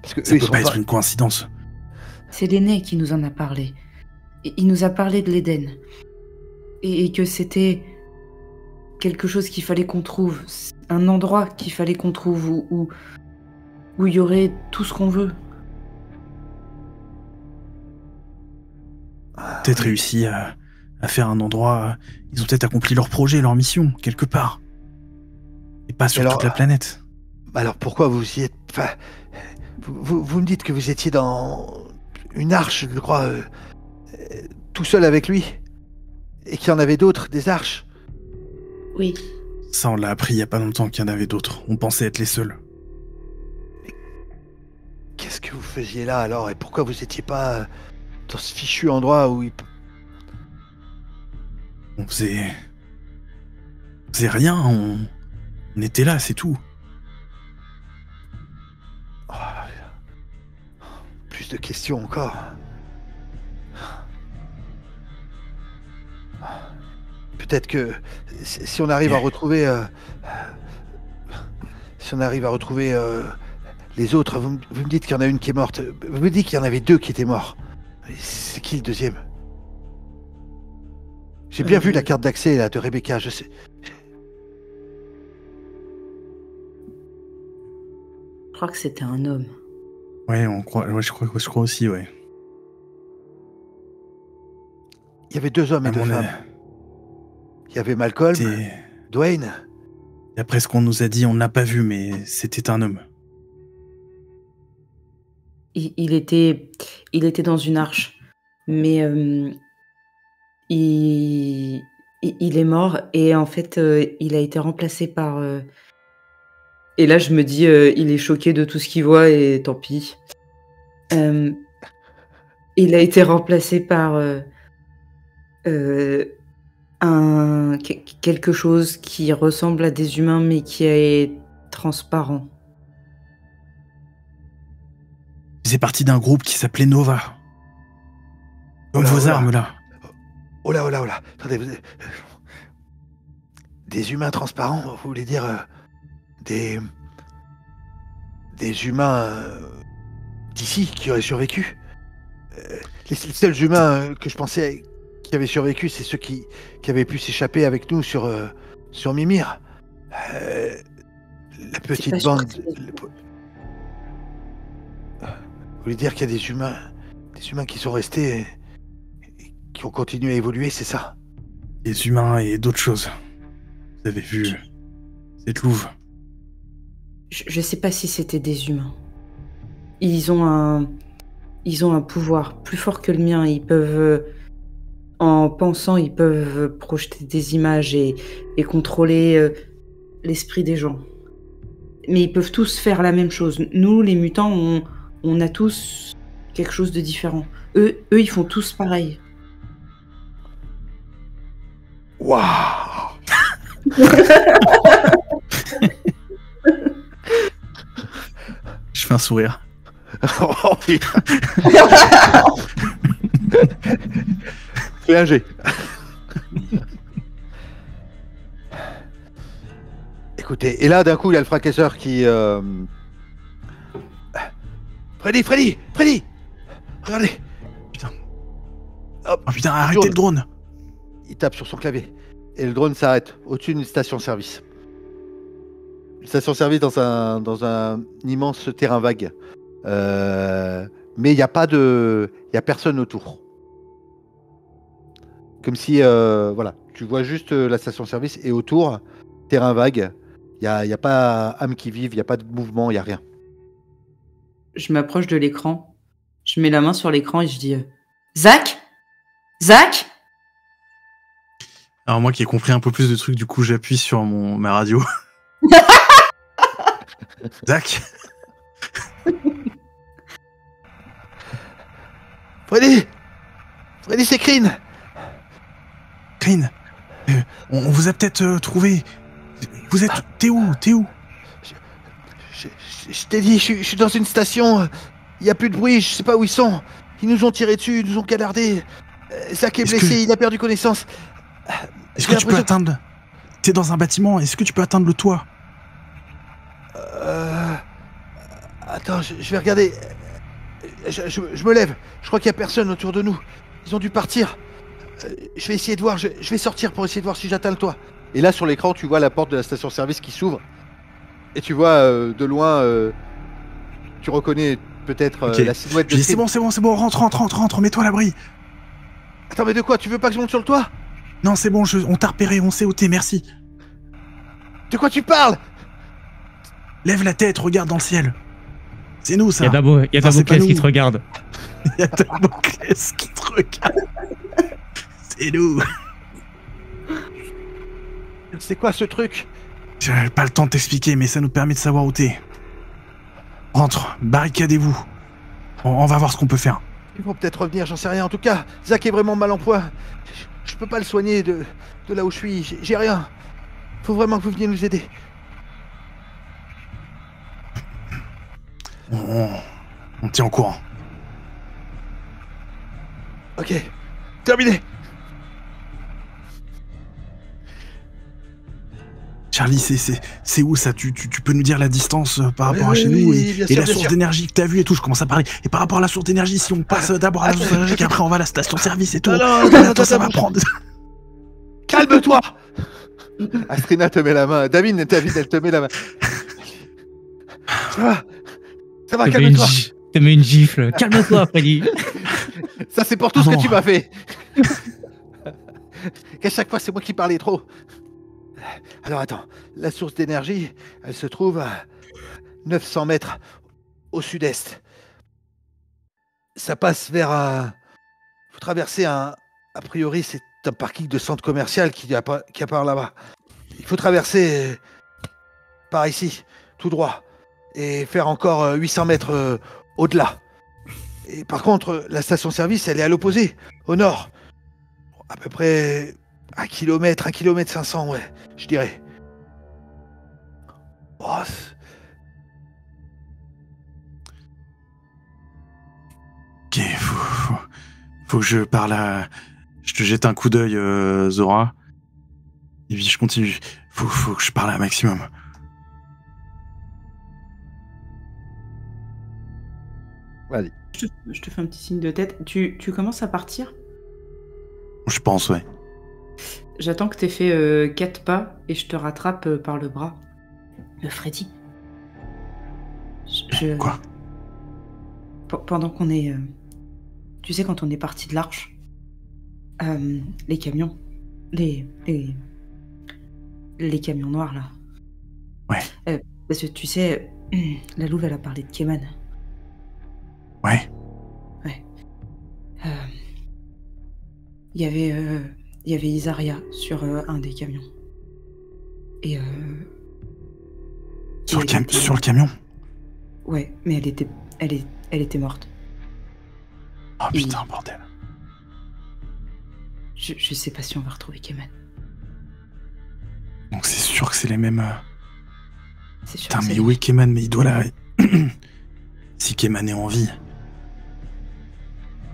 parce que Ça eux, peut pas être une coïncidence. C'est l'aîné qui nous en a parlé. Et il nous a parlé de l'Éden. Et que c'était quelque chose qu'il fallait qu'on trouve. Un endroit qu'il fallait qu'on trouve où il y aurait tout ce qu'on veut. Peut-être réussi à faire un endroit. Ils ont peut-être accompli leur projet, leur mission, quelque part. Et pas sur toute la planète. Alors pourquoi vous y êtes... Enfin, vous me dites que vous étiez dans une arche, je crois, tout seul avec lui, et qu'il y en avait d'autres, des arches. Oui. Ça, on l'a appris il y a pas longtemps qu'il y en avait d'autres. On pensait être les seuls. Mais qu'est-ce que vous faisiez là alors? Et pourquoi vous étiez pas dans ce fichu endroit où il... On faisait rien, on était là, c'est tout. Oh, plus de questions encore. Peut-être que si on arrive à retrouver... les autres, vous me dites qu'il y en a une qui est morte. Vous me dites qu'il y en avait deux qui étaient morts. C'est qui le deuxième? J'ai bien vu la carte d'accès là de Rebecca, je sais. Je crois que c'était un homme. Ouais, je crois aussi, ouais. Il y avait deux hommes et deux femmes. Il y avait Malcolm, Dwayne. D'après ce qu'on nous a dit, on ne l'a pas vu, mais c'était un homme. Il était dans une arche, mais il est mort et en fait il a été remplacé par. Et là je me dis il est choqué de tout ce qu'il voit et tant pis. Il a été remplacé par quelque chose qui ressemble à des humains mais qui est transparent. C'est parti d'un groupe qui s'appelait Nova. Comme vos armes, là. Oh là. Attendez, des humains transparents, vous voulez dire des humains d'ici qui auraient survécu? Les seuls humains que je pensais qui avaient survécu, c'est ceux qui avaient pu s'échapper avec nous sur Mimir. La petite bande... Vous voulez dire qu'il y a des humains qui sont restés et qui ont continué à évoluer, c'est ça? Des humains et d'autres choses. Vous avez vu cette louve? Je sais pas si c'était des humains. Ils ont un pouvoir plus fort que le mien. Ils peuvent, en pensant, ils peuvent projeter des images et contrôler l'esprit des gens. Mais ils peuvent tous faire la même chose. Nous, les mutants, on a tous quelque chose de différent. Eux, ils font tous pareil. Waouh! Je fais un sourire. Oh putain! Fais un G. Écoutez, et là d'un coup il y a le fracasseur qui... Freddy! Regardez! Putain. Hop. Oh putain, arrêtez le drone! Il tape sur son clavier. Et le drone s'arrête au-dessus d'une station-service. Une station-service dans un immense terrain vague. Mais il n'y a pas de... Il n'y a personne autour. Comme si... voilà. Tu vois juste la station-service et autour, terrain vague. Il n'y a pas âme qui vive, il n'y a pas de mouvement, il n'y a rien. je m'approche de l'écran. Je mets la main sur l'écran et je dis Zach Zach. Alors moi qui ai compris un peu plus de trucs, du coup j'appuie sur ma radio. Zach. Freddy, c'est Kryn. Kryn, on vous a peut-être trouvé. Vous êtes... T'es où Je t'ai dit, je suis dans une station. Il y a plus de bruit, je sais pas où ils sont. Ils nous ont tiré dessus, ils nous ont canardés. Zach est blessé, il a perdu connaissance. Est-ce que tu peux atteindre... T'es dans un bâtiment, est-ce que tu peux atteindre le toit? Attends, je vais regarder. Je me lève. Je crois qu'il y a personne autour de nous. Ils ont dû partir. Je vais essayer de voir. Je vais sortir pour essayer de voir si j'atteins le toit. Et là, sur l'écran, tu vois la porte de la station-service qui s'ouvre. Et tu vois de loin. Tu reconnais peut-être la silhouette de. C'est bon. Rentre. Mets-toi à l'abri. Attends, mais de quoi? Tu veux pas que je monte sur le toit? Non, c'est bon. On t'a repéré. On sait où t'es. Merci. De quoi tu parles? Lève la tête. Regarde dans le ciel. C'est nous, ça. Il y a Damoclès qui te regarde. Il y a Damoclès qui te regarde. C'est nous. C'est quoi ce truc? J'ai pas le temps de t'expliquer, mais ça nous permet de savoir où t'es. Rentre, barricadez-vous. On va voir ce qu'on peut faire. Ils vont peut-être revenir, j'en sais rien. En tout cas, Zach est vraiment mal en point. Je peux pas le soigner de là où je suis. J'ai rien. Faut vraiment que vous veniez nous aider. On tient au courant. Ok, terminé. Charlie, c'est où ça? Tu peux nous dire la distance par rapport à chez nous et la source d'énergie que t'as vue et tout? Je commence à parler. Et par rapport à la source d'énergie, si on passe d'abord à la source d'énergie, qu'après on va à la station-service et tout. Attends, ça va prendre. Calme-toi. Astrina te met la main. David, elle te met la main. Ça va, calme-toi. Te mets une gifle. Calme-toi, Freddy. Ça, c'est pour tout ce que tu m'as fait. Qu'à chaque fois, c'est moi qui parlais trop. Alors attends, la source d'énergie, elle se trouve à 900 mètres au sud-est. Ça passe vers un... Faut traverser un... A priori, c'est un parking de centre commercial qui apparaît là-bas. Il faut traverser par ici, tout droit, et faire encore 800 mètres au-delà. Et par contre, la station-service, elle est à l'opposé, au nord. À peu près 1 kilomètre 500, ouais, je dirais. Oh, ok, faut que je parle à... Je te jette un coup d'œil, Zora. Et puis je continue. Faut que je parle à Maximum. Vas-y. Je te fais un petit signe de tête. Tu commences à partir? Je pense, ouais. J'attends que t'aies fait 4 pas et je te rattrape par le bras. Freddy. Quoi? Pendant qu'on est... Tu sais, quand on est parti de l'Arche, les camions... Les camions noirs, là. Ouais. Parce que tu sais, la louve, elle a parlé de Keman. Ouais. Ouais. Il y avait Isaria sur un des camions. Et sur le camion? Ouais, mais elle était morte. Oh putain, bordel. Je sais pas si on va retrouver Keman. Donc c'est sûr que c'est les mêmes... C'est sûr. Putain, mais où est Keman? Mais il doit la... Si Keman est en vie,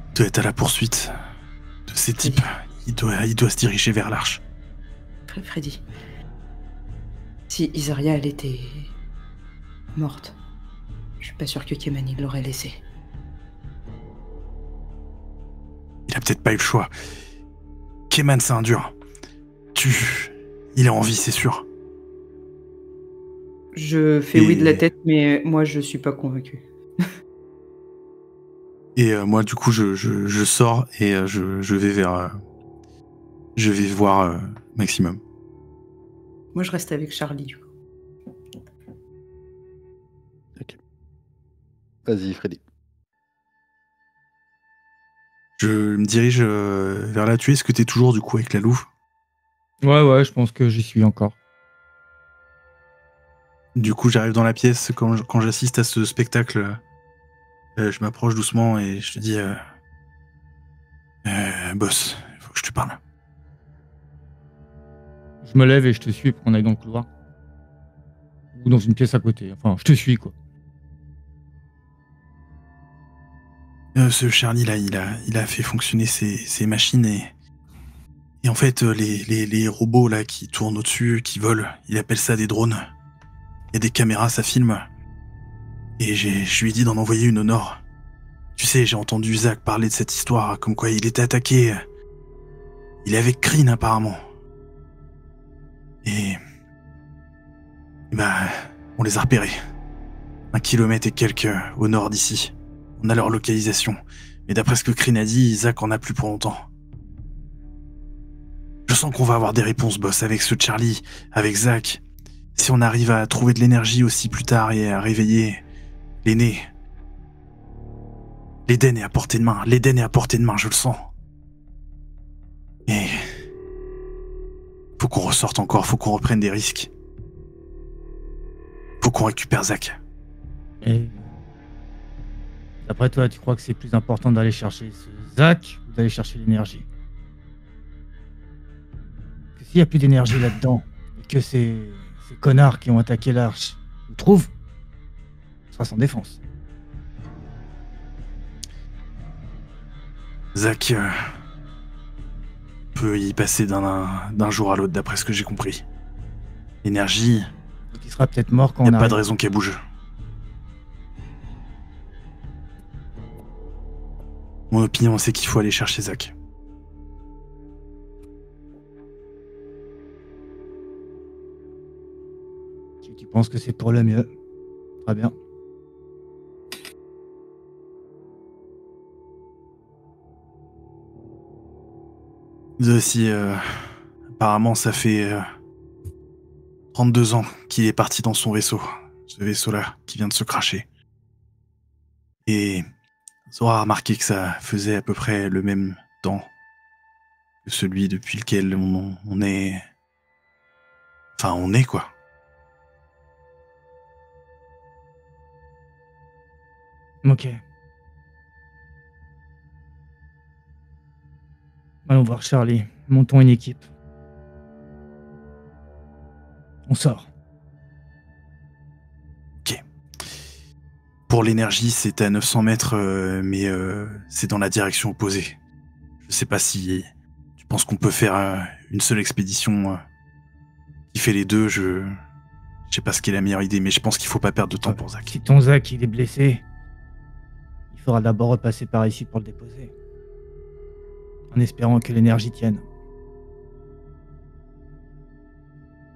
il doit être à la poursuite de ces types. Il doit se diriger vers l'Arche. Freddy. Si Isaria, elle était morte, je suis pas sûr que Keman il l'aurait laissé. Il a peut-être pas eu le choix. Keman, c'est un dur. Il est en vie, c'est sûr. Je fais oui de la tête, mais moi, je suis pas convaincu. Et moi, du coup, je sors et je vais vers... je vais voir Maximum. Moi, je reste avec Charlie, du coup. Ok. Vas-y, Freddy. Je me dirige vers la tuer. Est-ce que t'es toujours du coup avec la louve? Ouais, je pense que j'y suis encore. Du coup, j'arrive dans la pièce quand j'assiste à ce spectacle. Je m'approche doucement et je te dis boss, il faut que je te parle. Je me lève et je te suis pour qu'on aille dans le couloir. Ou dans une pièce à côté. Enfin, je te suis, quoi. Ce Charlie là, il a fait fonctionner ses machines et en fait les robots là qui tournent au-dessus, qui volent, il appelle ça des drones. Il y a des caméras, ça filme. Et je lui ai dit d'en envoyer une au nord. Tu sais, j'ai entendu Zach parler de cette histoire, comme quoi il était attaqué. Il est avec Kryn apparemment. Et on les a repérés. 1 kilomètre et quelques au nord d'ici. On a leur localisation. Mais d'après ce que Kryn a dit, Zach en a plus pour longtemps. Je sens qu'on va avoir des réponses, boss, avec ce Charlie, avec Zach. Si on arrive à trouver de l'énergie aussi plus tard et à réveiller l'aîné. L'Éden est à portée de main. L'Éden est à portée de main, je le sens. Et faut qu'on ressorte encore, faut qu'on reprenne des risques. Faut qu'on récupère Zach. Et d'après toi, tu crois que c'est plus important d'aller chercher ce Zach ou d'aller chercher l'énergie? Parce que s'il n'y a plus d'énergie là-dedans, et que ces connards qui ont attaqué l'arche nous trouvent, on sera sans défense. Zach peut y passer d'un jour à l'autre, d'après ce que j'ai compris. L'énergie, Donc il sera peut-être mort quand y on a pas arrive. de raison qu'elle bouge. Mon opinion, c'est qu'il faut aller chercher Zach. Si tu penses que c'est pour le mieux, très bien. Aussi, apparemment, ça fait 32 ans qu'il est parti dans son vaisseau. Ce vaisseau-là, qui vient de se cracher. Et Zora a remarqué que ça faisait à peu près le même temps que celui depuis lequel on est... Enfin, on est, quoi. Ok. Allons voir Charlie. Montons une équipe. On sort. Pour l'énergie, c'est à 900 mètres, mais c'est dans la direction opposée. Je sais pas si tu penses qu'on peut faire une seule expédition qui fait les deux. Je sais pas ce qui est la meilleure idée, mais je pense qu'il faut pas perdre de temps pour Zach. Si ton Zach il est blessé, il faudra d'abord repasser par ici pour le déposer. En espérant que l'énergie tienne.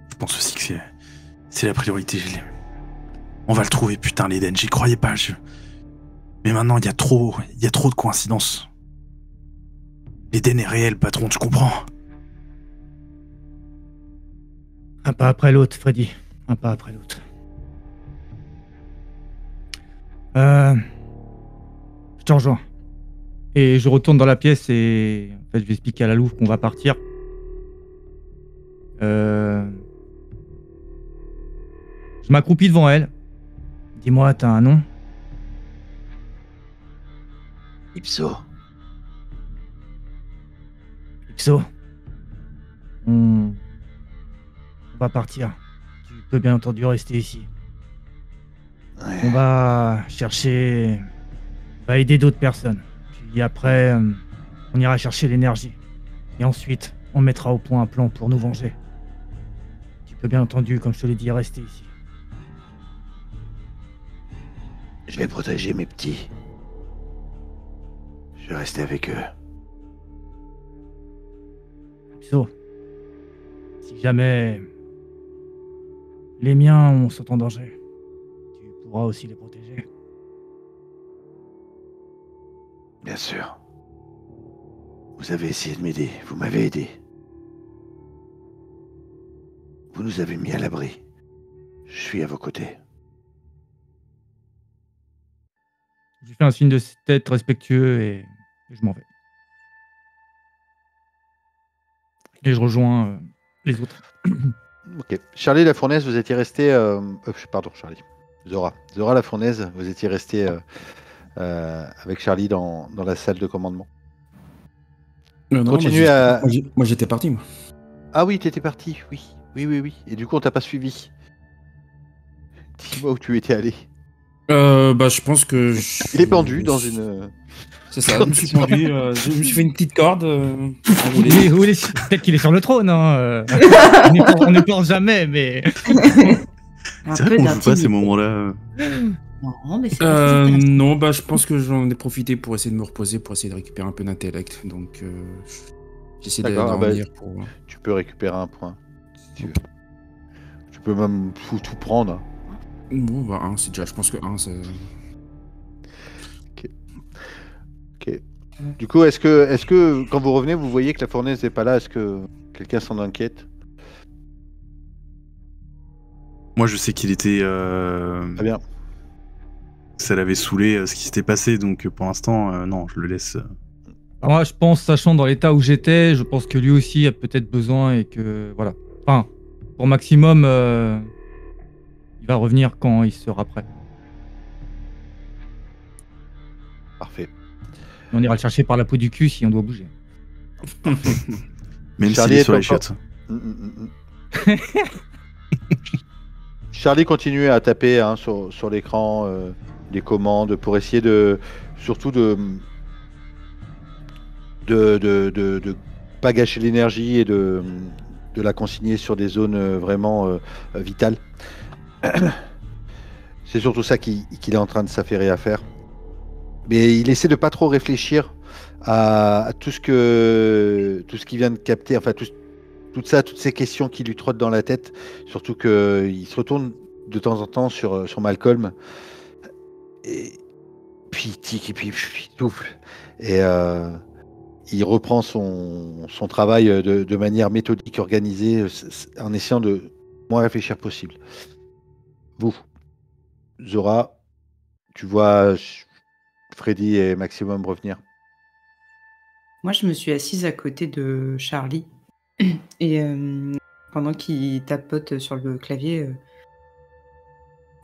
Je pense aussi que c'est la priorité. On va le trouver, putain, l'Éden. J'y croyais pas. Mais maintenant, il y a trop de coïncidences. L'Éden est réel, patron, tu comprends? Un pas après l'autre, Freddy. Un pas après l'autre. Je te rejoins. Et je retourne dans la pièce et en fait, je vais expliquer à la Louve qu'on va partir. Je m'accroupis devant elle. Dis-moi, t'as un nom? Ipso. Ipso. On va partir. Tu peux bien entendu rester ici. Ouais. On va chercher... On va aider d'autres personnes. Puis après, on ira chercher l'énergie. Et ensuite, on mettra au point un plan pour nous venger. Tu peux bien entendu, comme je te l'ai dit, rester ici. Je vais protéger mes petits. Je vais rester avec eux. Ipso, si jamais les miens sont en danger, tu pourras aussi les protéger. Bien sûr. Vous avez essayé de m'aider. Vous m'avez aidé. Vous nous avez mis à l'abri. Je suis à vos côtés. Je fais un signe de tête respectueux et je m'en vais. Et je rejoins les autres. Ok. Charlie la Fournaise, vous étiez resté. Pardon, Charlie. Zora. Zora la Fournaise, vous étiez resté avec Charlie dans la salle de commandement. Non, Continue à. moi, j'étais parti, moi. Ah oui, t'étais parti, oui. Oui. Et du coup, on t'a pas suivi. Dis-moi où tu étais allé. Je pense que... Il est pendu dans une... C'est ça, je me suis pendu, je me suis fait une petite corde enroulée. Peut-être qu'il est sur le trône, hein. On ne pense jamais, mais... C'est vrai qu'on joue pas ces moments-là. Non, mais c'est pas si Non, je pense que j'en ai profité pour essayer de me reposer, pour essayer de récupérer un peu d'intellect. Donc, j'essaie de D'accord, dormir pour... Tu peux récupérer un point, si tu veux. Tu peux même tout prendre. Bon, 1, c'est déjà... Je pense que 1, c'est... Ok. Du coup, est-ce que quand vous revenez, vous voyez que la Fournaise n'est pas là? Est-ce que quelqu'un s'en inquiète? Moi, je sais qu'il était. Très bien. Ça l'avait saoulé ce qui s'était passé, donc pour l'instant, non, je le laisse. Alors moi, je pense, sachant dans l'état où j'étais, je pense que lui aussi a peut-être besoin et que voilà. Enfin, pour maximum, il va revenir quand il sera prêt. Parfait. On ira le chercher par la peau du cul si on doit bouger. Même Charlie s'il est est sur les encore- chiottes. Charlie continue à taper sur l'écran les commandes pour essayer de surtout de pas gâcher l'énergie et de la consigner sur des zones vraiment vitales. C'est surtout ça qu'il est en train de s'affairer à faire. Mais il essaie de pas trop réfléchir à tout ce qu'il vient de capter, enfin toutes ces questions qui lui trottent dans la tête, surtout qu'il se retourne de temps en temps sur Malcolm, et puis il tique, et puis il souffle, et il reprend son travail de manière méthodique, organisée, en essayant de moins réfléchir possible. Vous, Zora, tu vois Freddy et Maximum revenir. Moi, je me suis assise à côté de Charlie. Et pendant qu'il tapote sur le clavier,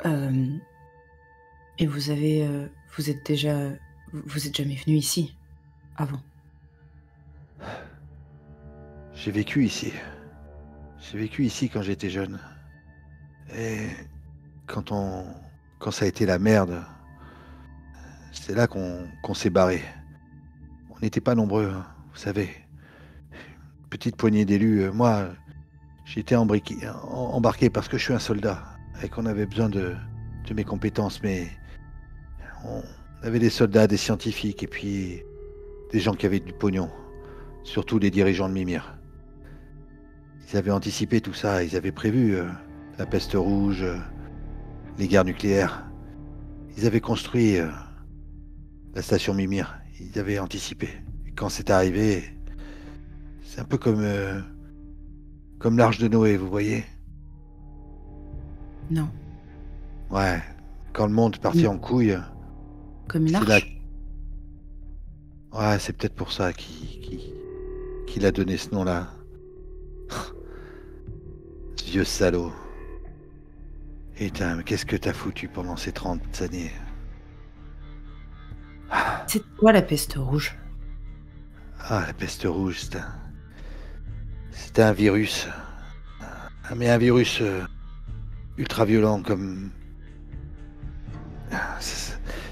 et vous êtes jamais venu ici avant. J'ai vécu ici. J'ai vécu ici quand j'étais jeune. Et quand ça a été la merde, c'est là qu'on s'est barré. On n'était pas nombreux, hein, vous savez. Petite poignée d'élus. Moi, j'ai été embarqué parce que je suis un soldat et qu'on avait besoin de mes compétences. Mais on avait des soldats, des scientifiques et puis des gens qui avaient du pognon. Surtout les dirigeants de Mimir. Ils avaient anticipé tout ça. Ils avaient prévu la peste rouge, les guerres nucléaires. Ils avaient construit la station Mimir. Ils avaient anticipé. Et quand c'est arrivé, c'est un peu comme l'arche de Noé, vous voyez? Non. Ouais. Quand le monde partit en couille, Comme une c'est là. arche. Ouais, c'est peut-être pour ça qu'il a donné ce nom-là. Ce vieux salaud. Putain, mais qu'est-ce que t'as foutu pendant ces 30 années? C'est quoi la peste rouge? Ah, la peste rouge, c'était un virus. Mais un virus ultra violent comme...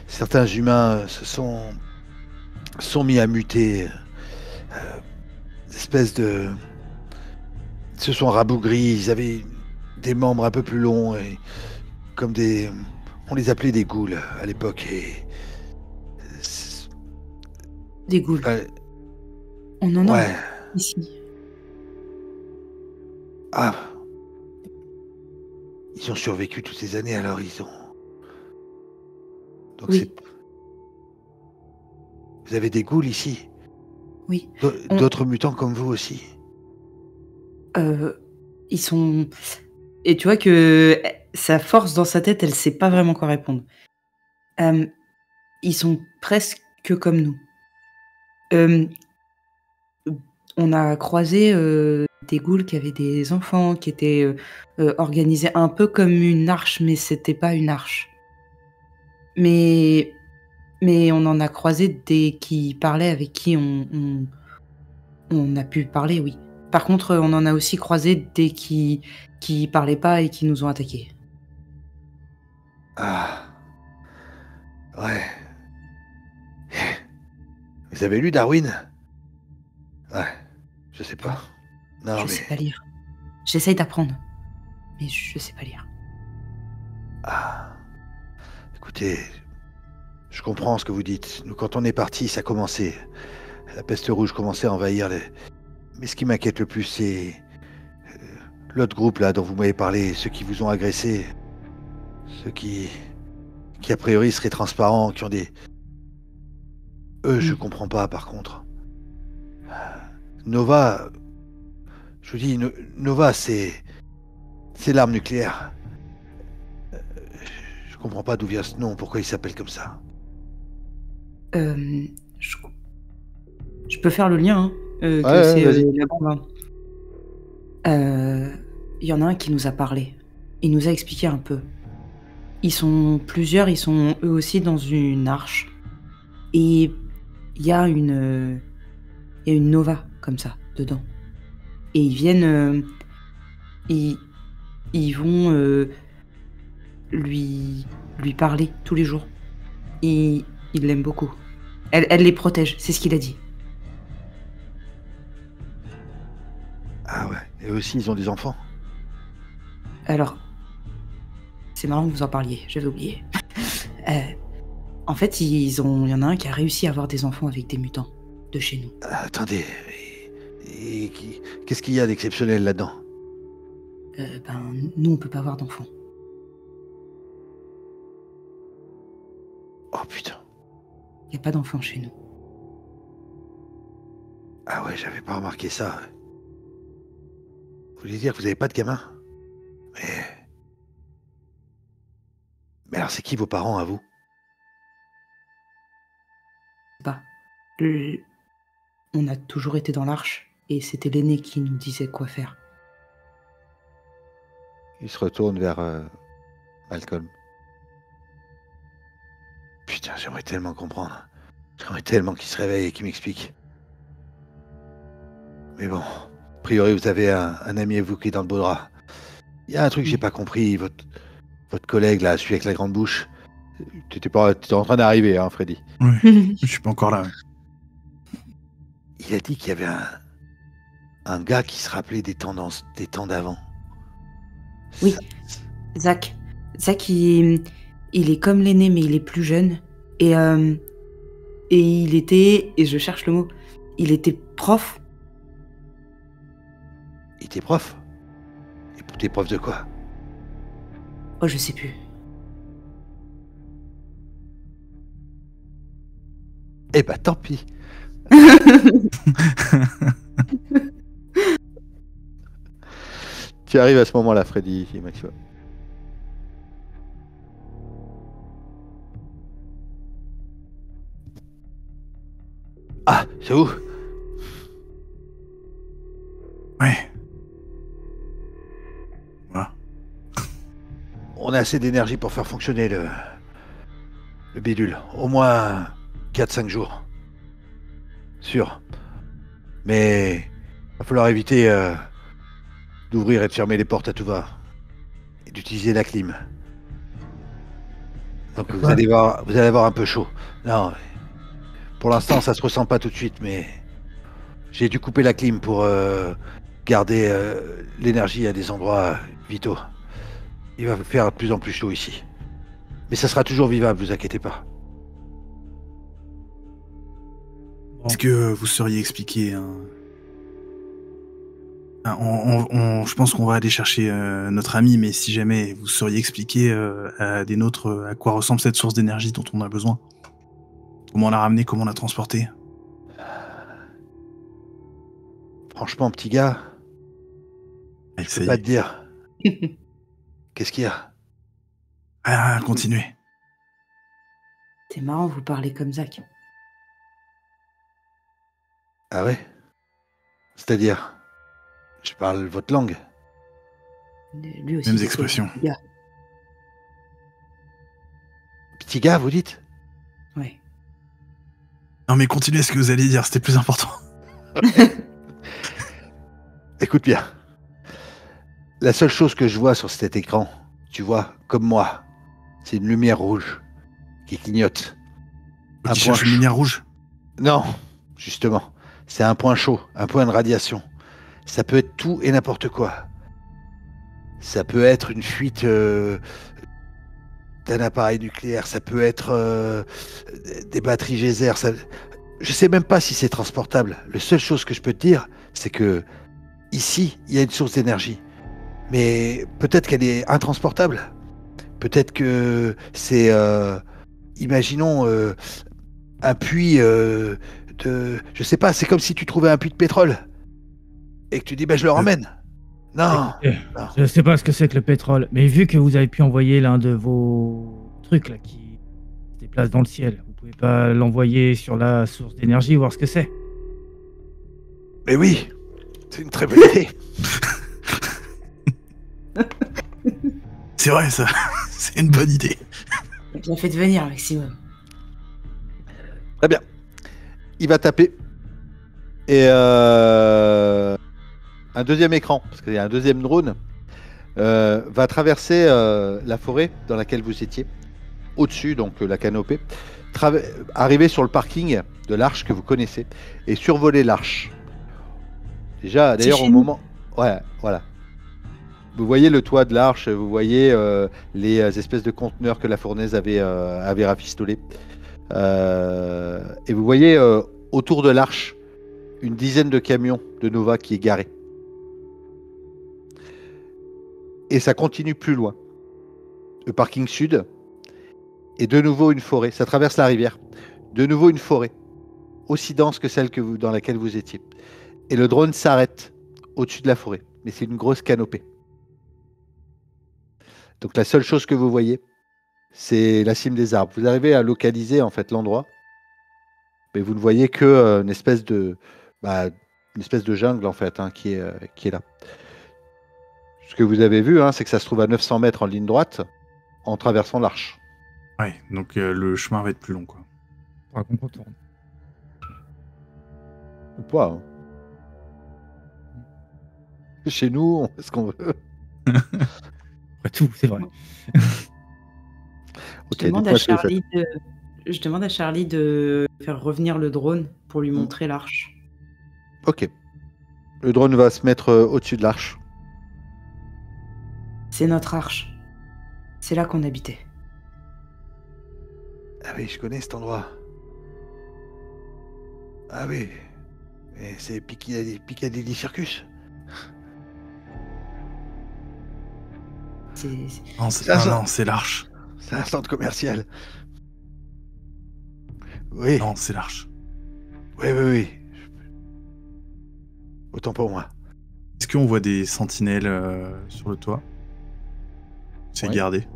Certains humains se sont mis à muter. Espèces de... Ils se sont rabougris, ils avaient des membres un peu plus longs et comme des... On les appelait des ghouls à l'époque et... Des ghouls. On en a Ouais. ici. Ah. Ils ont survécu toutes ces années, alors ils ont... Donc Oui. Vous avez des ghouls ici? Oui. D'autres mutants comme vous aussi? Ils sont... Et tu vois que sa force dans sa tête, elle sait pas vraiment quoi répondre. Ils sont presque comme nous. Euh, on a croisé des ghouls qui avaient des enfants, qui étaient organisés un peu comme une arche, mais c'était pas une arche. Mais on en a croisé des qui parlaient, avec qui on a pu parler, oui. Par contre, on en a aussi croisé des qui parlaient pas et qui nous ont attaqués. Ah. Ouais. Vous avez lu Darwin? Ouais. Je sais pas. Non, Je sais pas lire. J'essaye d'apprendre, mais je sais pas lire. Ah. Écoutez, je comprends ce que vous dites. Nous, quand on est parti, ça commençait. La peste rouge commençait à envahir les... Mais ce qui m'inquiète le plus, c'est... l'autre groupe, là, dont vous m'avez parlé, ceux qui vous ont agressé. Ceux qui a priori seraient transparents, qui ont des... Eux, je comprends pas, par contre. Nova... Je vous dis, Nova, c'est l'arme nucléaire. Je comprends pas d'où vient ce nom, pourquoi il s'appelle comme ça. Je peux faire le lien, hein, que Ouais, c'est vas-y. la bombe. Il y en a un qui nous a parlé. Il nous a expliqué un peu. Ils sont plusieurs, ils sont eux aussi dans une arche. Et il y a une Nova comme ça dedans. Et ils viennent, ils vont lui parler tous les jours. Il l'aime beaucoup. Elle les protège, c'est ce qu'il a dit. Ah ouais, et eux aussi, ils ont des enfants. Alors, c'est marrant que vous en parliez, j'avais oublié. En fait, il y en a un qui a réussi à avoir des enfants avec des mutants de chez nous. Attendez, qu'est-ce qu'il y a d'exceptionnel là-dedans? Nous, on peut pas avoir d'enfants. Oh putain. Il n'y a pas d'enfants chez nous. Ah ouais, j'avais pas remarqué ça. Vous voulez dire que vous avez pas de gamin? Mais alors c'est qui vos parents à vous? Pas. On a toujours été dans l'arche, et c'était l'aîné qui nous disait quoi faire. Il se retourne vers Malcolm. Putain, j'aimerais tellement comprendre. J'aimerais tellement qu'il se réveille et qu'il m'explique. Mais bon, a priori vous avez un ami à vous qui est dans le beau drap. Il y a un truc que j'ai pas compris, votre collègue là, celui avec la grande bouche. T'étais en train d'arriver, hein, Freddy. Ouais, je suis pas encore là. Ouais. Il a dit qu'il y avait un gars qui se rappelait des temps d'avant. Oui, Zach. Zach, il est comme l'aîné, mais il est plus jeune. Et il était, et je cherche le mot, il était prof. Il était prof? Et t'es prof de quoi? Oh, je sais plus. Eh bah tant pis. Tu arrives à ce moment-là, Freddy et Maxwell. Ah, c'est où? Ouais. Voilà. On a assez d'énergie pour faire fonctionner le bidule. Au moins 4-5 jours. Sûr. Mais va falloir éviter d'ouvrir et de fermer les portes à tout va. Et d'utiliser la clim. Donc vous allez avoir un peu chaud. Non. Pour l'instant, ça se ressent pas tout de suite, mais j'ai dû couper la clim pour garder l'énergie à des endroits vitaux. Il va faire de plus en plus chaud ici. Mais ça sera toujours vivable, vous inquiétez pas. Est-ce que vous sauriez expliquer je pense qu'on va aller chercher notre ami, mais si jamais vous sauriez expliquer à des nôtres à quoi ressemble cette source d'énergie dont on a besoin. Comment on l'a ramenée, comment on l'a transportée. Franchement, petit gars, je peux pas te dire. Qu'est-ce qu'il y a? Ah, continuez. C'est marrant, vous parlez comme Zach. Ah ouais? C'est-à-dire, je parle votre langue. Lui aussi. Mêmes c'est expressions. le gars. Petit gars, vous dites? Ouais. Non mais continuez ce que vous allez dire, c'était plus important. Écoute bien. La seule chose que je vois sur cet écran, tu vois, comme moi, c'est une lumière rouge qui clignote. Faut qu'il cherche une lumière rouge. Non, justement. C'est un point chaud, un point de radiation. Ça peut être tout et n'importe quoi. Ça peut être une fuite d'un appareil nucléaire, ça peut être des batteries geyser. Je sais même pas si c'est transportable. La seule chose que je peux te dire, c'est que ici, il y a une source d'énergie. Mais peut-être qu'elle est intransportable. Peut-être que c'est, imaginons, un puits je sais pas, c'est comme si tu trouvais un puits de pétrole et que tu dis, ben je le ramène. Non. Écoutez, Non. je sais pas ce que c'est que le pétrole, mais vu que vous avez pu envoyer l'un de vos trucs là qui se déplace dans le ciel, vous pouvez pas l'envoyer sur la source d'énergie, voir ce que c'est. Mais oui, c'est une très bonne idée. C'est vrai ça, c'est une bonne idée. T'as bien fait de venir, Maximum. Très bien. Il va taper. Et un deuxième écran, parce qu'il y a un deuxième drone, va traverser la forêt dans laquelle vous étiez, au-dessus, donc la canopée, arriver sur le parking de l'arche que vous connaissez, et survoler l'arche. Déjà, d'ailleurs, au moment... Ouais, voilà. Vous voyez le toit de l'arche, vous voyez les espèces de conteneurs que la fournaise avait rafistolés. Et vous voyez autour de l'arche une dizaine de camions de Nova qui est garé. Et ça continue plus loin. Le parking sud. Et de nouveau une forêt. Ça traverse la rivière. De nouveau une forêt. Aussi dense que celle dans laquelle vous étiez. Et le drone s'arrête au-dessus de la forêt. Mais c'est une grosse canopée. Donc la seule chose que vous voyez, c'est la cime des arbres. Vous arrivez à localiser en fait l'endroit. Mais vous ne voyez que une espèce de jungle en fait qui est là. Ce que vous avez vu, c'est que ça se trouve à 900 mètres en ligne droite en traversant l'arche. Ouais, donc le chemin va être plus long quoi. Faudra qu'on contourne. Ou pas. Hein. Chez nous, on fait ce qu'on veut. Après tout, c'est vrai. Ok, Je demande à Charlie de faire revenir le drone pour lui montrer l'arche. Ok. Le drone va se mettre au-dessus de l'arche. C'est notre arche. C'est là qu'on habitait. Ah oui, je connais cet endroit. Ah oui. Et c'est Piccadilly Circus. Non, c'est l'arche. C'est un centre commercial. Oui. Non, c'est l'arche. Oui. Autant pour moi. Est-ce qu'on voit des sentinelles sur le toit? C'est gardé.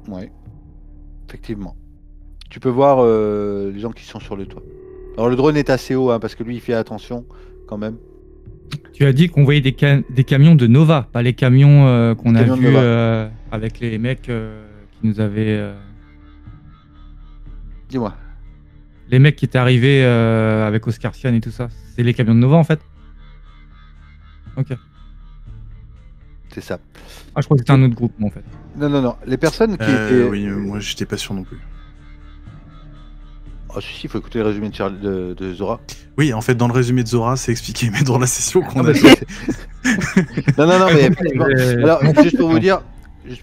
Oui. Effectivement. Tu peux voir les gens qui sont sur le toit. Alors le drone est assez haut parce que lui il fait attention quand même. Tu as dit qu'on voyait des camions de Nova, pas les camions qu'on a vus avec les mecs qui nous avaient... Dis-moi. Les mecs qui étaient arrivés avec Oscar Sian et tout ça, c'est les camions de Nova en fait? Ok. C'est ça. Ah, je crois que c'était un autre groupe, moi, en fait. Non. Les personnes qui étaient... Oui, moi j'étais pas sûr non plus. Oh si, il faut écouter le résumé de Zora. Oui, en fait, dans le résumé de Zora, c'est expliqué, mais dans la session qu'on a fait... non, mais effectivement. Alors, juste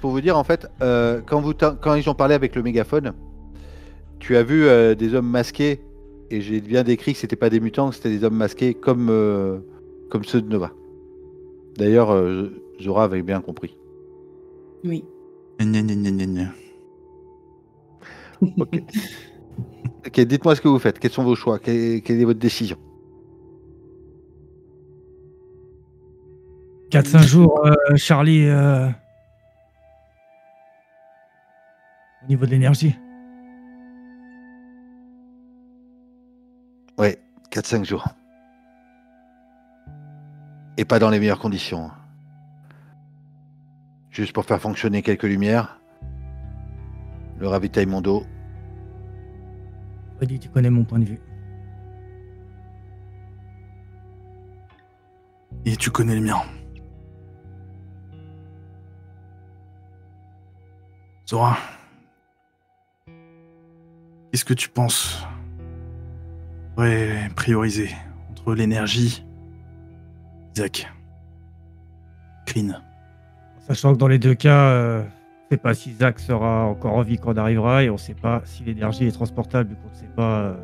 pour vous dire, en fait, quand ils ont parlé avec le mégaphone, tu as vu des hommes masqués, et j'ai bien décrit que c'était pas des mutants, que c'était des hommes masqués comme ceux de Nova. D'ailleurs, Zora avait bien compris. Oui. Gna. Ok, dites-moi ce que vous faites. Quels sont vos choix? Quelle est votre décision? 4-5 jours, Charlie, au niveau de l'énergie. Ouais, 4-5 jours. Et pas dans les meilleures conditions. Juste pour faire fonctionner quelques lumières. Le ravitaillement d'eau. Freddy, tu connais mon point de vue. Et tu connais le mien. Zora, qu'est-ce que tu penses on pourrait prioriser entre l'énergie, Isaac, Green? Sachant que dans les deux cas, on ne sait pas si Zach sera encore en vie quand on arrivera et on ne sait pas si l'énergie est transportable vu qu'on ne sait pas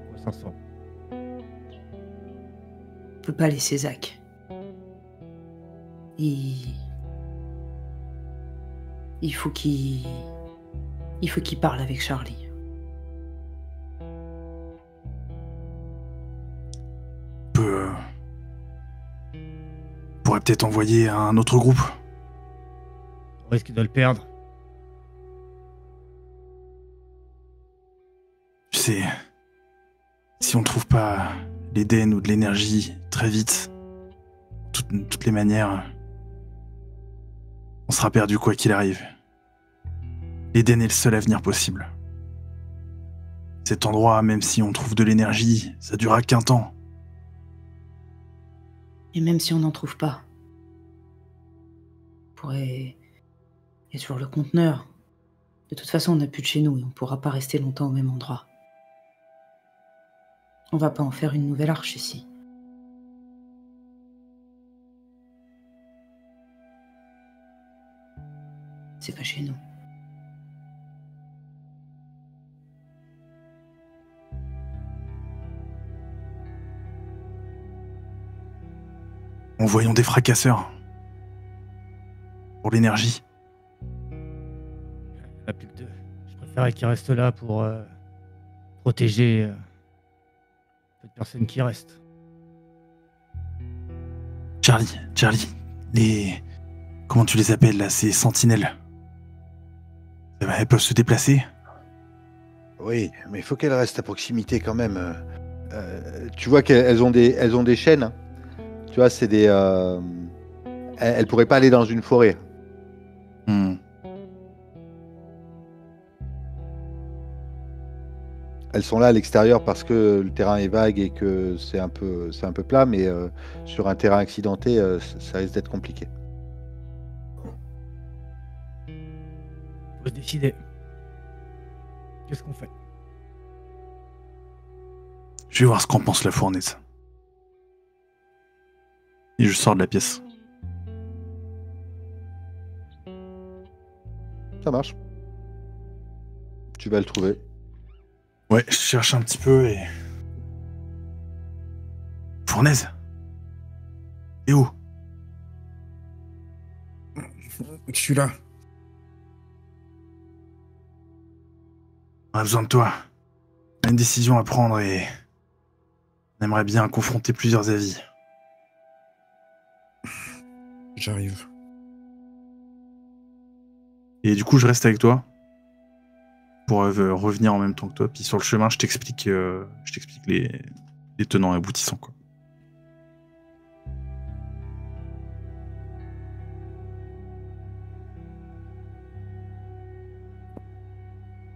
quoi ça ressemble. On peut pas laisser Zach. Il faut qu'il parle avec Charlie. On pourrait peut-être envoyer un autre groupe. On risque de le perdre. Tu sais, si on trouve pas l'Éden ou de l'énergie très vite, toutes les manières, on sera perdu quoi qu'il arrive. L'Éden est le seul avenir possible. Cet endroit, même si on trouve de l'énergie, ça durera qu'un temps. Et même si on n'en trouve pas, on pourrait... Il y a toujours le conteneur. De toute façon, on n'a plus de chez nous et on pourra pas rester longtemps au même endroit. On va pas en faire une nouvelle arche ici. C'est pas chez nous. Envoyons des fracasseurs. Pour l'énergie. Il n'y en a plus que deux. Je préférais qu'il reste là pour protéger peu de personnes qui restent. Charlie, les... Comment tu les appelles là, ces sentinelles? Elles peuvent se déplacer? Oui, mais il faut qu'elles restent à proximité quand même. Tu vois qu'elles ont des chaînes. Hein. Tu vois, c'est des... Elles pourraient pas aller dans une forêt. Elles sont là à l'extérieur parce que le terrain est vague et que c'est un peu plat, mais sur un terrain accidenté, ça risque d'être compliqué. Faut se décider. Qu'est-ce qu'on fait? Je vais voir ce qu'en pense la fournaise. Et je sors de la pièce. Ça marche. Tu vas le trouver. Ouais, je cherche un petit peu et... Fournaise? Et où? Je suis là. On a besoin de toi. On a une décision à prendre et... On aimerait bien confronter plusieurs avis. J'arrive. Et du coup, je reste avec toi. Pour revenir en même temps que toi. Puis sur le chemin, je t'explique les tenants et aboutissants, quoi.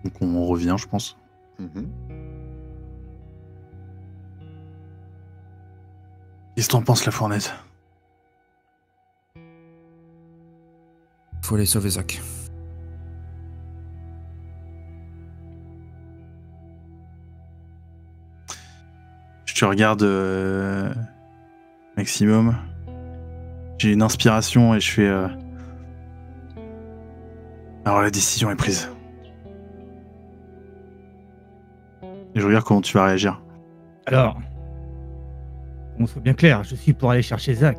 Donc on revient, je pense. Qu'est-ce que t'en penses, la fournaise? Faut aller sauver Zach. Je te regarde maximum. J'ai une inspiration et je fais... Alors la décision est prise. Et je regarde comment tu vas réagir. Alors, on soit bien clair, je suis pour aller chercher Zach.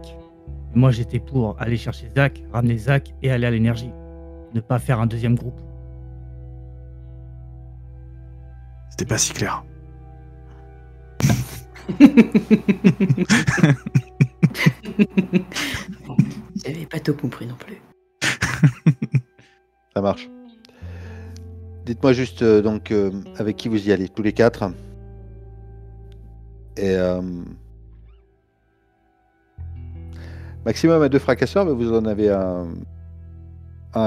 Moi, j'étais pour aller chercher Zach, ramener Zach et aller à l'énergie. Ne pas faire un deuxième groupe. C'était pas si clair. J'avais pas tout compris non plus. Ça marche. Dites-moi juste donc avec qui vous y allez, tous les quatre. Et maximum à 2 fracasseurs, mais vous en avez un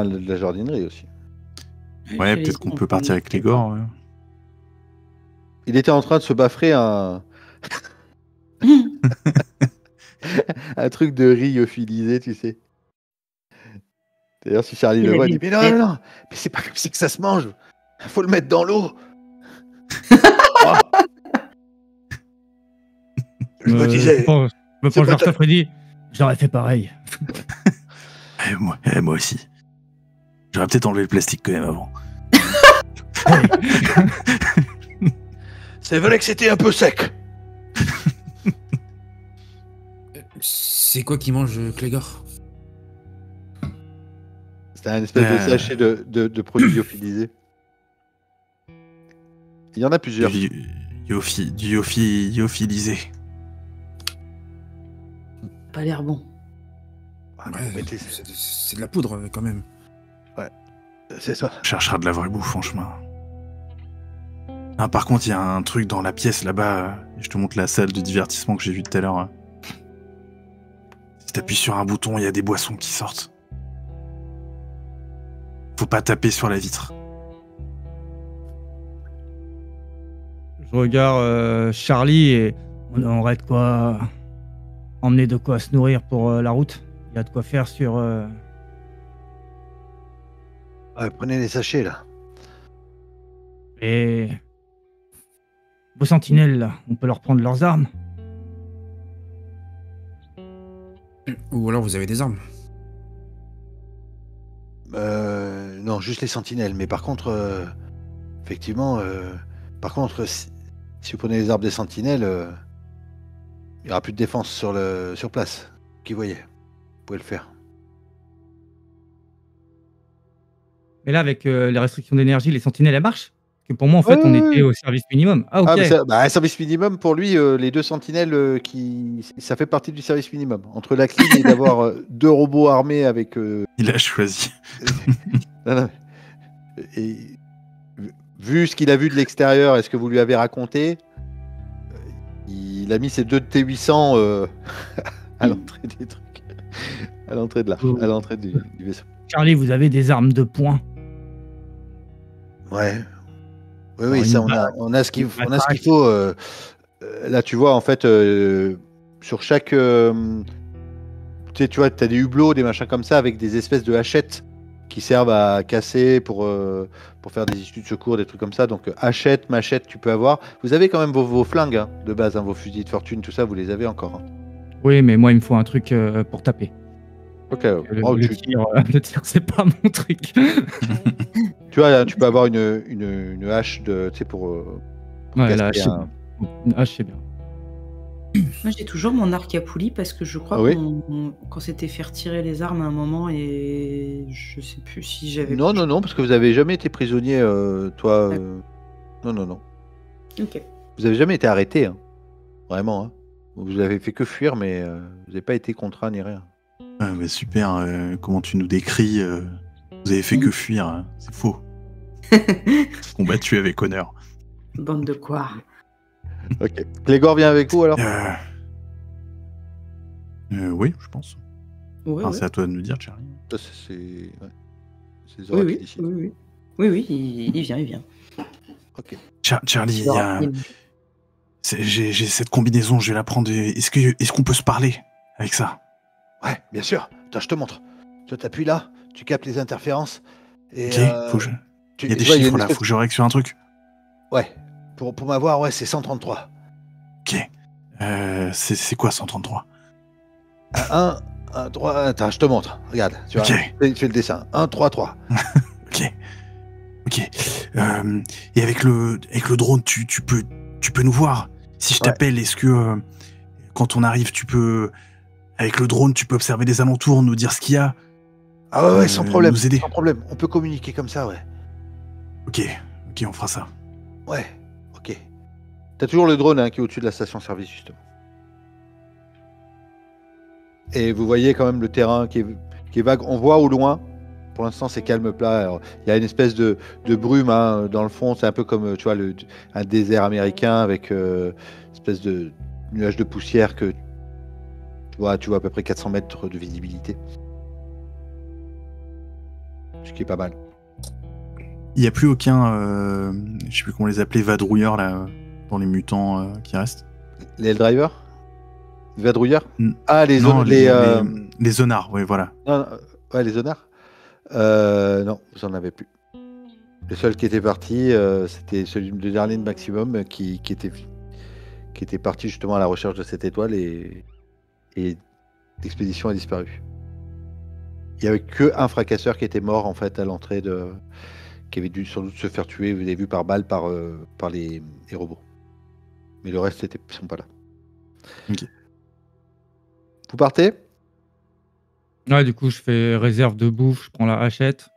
de la jardinerie aussi. Ouais, peut-être qu'on peut partir avec les gores. Ouais. Il était en train de se baffrer un truc de riz lyophilisé, tu sais. D'ailleurs, si Charlie le voit, il dit mais non, mais c'est pas comme ça que ça se mange. Faut le mettre dans l'eau. Oh. Je me disais. Je me penche vers toi, Freddy. J'aurais fait pareil. Moi aussi. J'aurais peut-être enlevé le plastique quand même avant. C'est vrai que c'était un peu sec. C'est quoi qui mange Clégor? C'était un espèce de sachet de produits lyophilisés. Il y en a plusieurs. Du lyophilisé. Pas l'air bon. Ouais, c'est de la poudre quand même. Ouais, c'est ça. On cherchera de la vraie bouffe en chemin. Ah, par contre, il y a un truc dans la pièce là-bas. Je te montre la salle de divertissement que j'ai vue tout à l'heure. Si t'appuies sur un bouton, il y a des boissons qui sortent. Faut pas taper sur la vitre. Je regarde Charlie et on aurait de quoi emmener de quoi se nourrir pour la route. Il y a de quoi faire sur. Ouais, prenez les sachets là. Et vos sentinelles là, on peut leur prendre leurs armes. Ou alors vous avez des armes. Non, juste les sentinelles. Mais par contre, effectivement, si vous prenez les arbres des sentinelles, il n'y aura plus de défense sur place. Qui voyait? Vous pouvez le faire. Mais là, avec les restrictions d'énergie, les sentinelles, elles marchent? Parce que pour moi, en fait, on était au service minimum. Ah, ok. Ah, service minimum, pour lui, les 2 sentinelles, ça fait partie du service minimum. Entre la clim et d'avoir 2 robots armés avec... Il a choisi. Non. Et, vu ce qu'il a vu de l'extérieur et ce que vous lui avez raconté, il a mis ses 2 T800 à l'entrée des trucs. À l'entrée du vaisseau. Charlie, vous avez des armes de poing. Ouais. Oui, ça, on a ce qu'il faut. Là, tu vois, en fait, sur chaque... tu vois, tu as des hublots, des machins comme ça, avec des espèces de hachettes qui servent à casser pour faire des issues de secours, des trucs comme ça. Donc, hachette, machette, tu peux avoir. Vous avez quand même vos flingues, hein, de base, hein, vos fusils de fortune, tout ça, vous les avez encore. Hein. Oui, mais moi, il me faut un truc pour taper. Ok. Le tir, c'est pas mon truc. Tu vois, tu peux avoir une hache tu sais, pour ouais, la hache, une hache, c'est bien. Moi, j'ai toujours mon arc à poulie parce que je crois qu'on s'était fait retirer les armes à un moment et je sais plus si j'avais... Non, parce que vous avez jamais été prisonnier, toi. Non. Ok. Vous avez jamais été arrêté, hein. Vraiment. Hein. Vous avez fait que fuir, mais vous n'avez pas été contraint ni rien. Ah, mais super, comment tu nous décris. Vous avez fait que fuir, hein. C'est faux. Combattu avec honneur. Bande de quoi? Ok. Clégor vient avec vous alors? Oui, je pense. Ouais, enfin, c'est à toi de nous dire, Charlie. C'est Zora qui décide. Oui, il vient. Ok. Charlie, j'ai cette combinaison, je vais la prendre. Est-ce qu'on peut se parler avec ça? Ouais, bien sûr. Attends, je te montre. Tu t'appuies là, tu captes les interférences. Et, ok, il y a des chiffres là, faut que je règle sur un truc. Ouais, pour m'avoir, ouais, c'est 133. Ok. C'est quoi 133? 1, 3, attends, je te montre. Regarde, tu vois, fais le dessin. 1, 3, 3. Ok. Et avec le drone, tu peux nous voir. Si je t'appelle, est-ce que quand on arrive, avec le drone, tu peux observer les alentours, nous dire ce qu'il y a? Ah ouais, sans problème. Nous aider. Sans problème. On peut communiquer comme ça, ouais. Ok, on fera ça. Ouais, ok. T'as toujours le drone qui est au-dessus de la station-service, justement. Et vous voyez quand même le terrain qui est vague. On voit au loin pour l'instant, c'est calme plat. Alors, il y a une espèce de brume hein, dans le fond. C'est un peu comme tu vois, un désert américain avec une espèce de nuage de poussière que tu vois à peu près 400 mètres de visibilité. Ce qui est pas mal. Il n'y a plus aucun, je sais plus comment les appeler, vadrouilleurs là, dans les mutants qui restent. Les Helldrivers? Les vadrouilleurs? Mm. Ah, les zonards, oui, voilà. Non, ouais, les zonards? Non, vous en avez plus. Le seul qui était parti, c'était celui de dernier de Maximum qui était parti justement à la recherche de cette étoile et l'expédition a disparu. Il n'y avait qu'un fracasseur qui était mort en fait à l'entrée qui avait dû sans doute se faire tuer, vous avez vu, par balle par les robots. Mais le reste ils sont pas là. Ok. Vous partez? Ouais, du coup, je fais réserve de bouffe, je prends la hachette.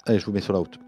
Allez, je vous mets sur la route.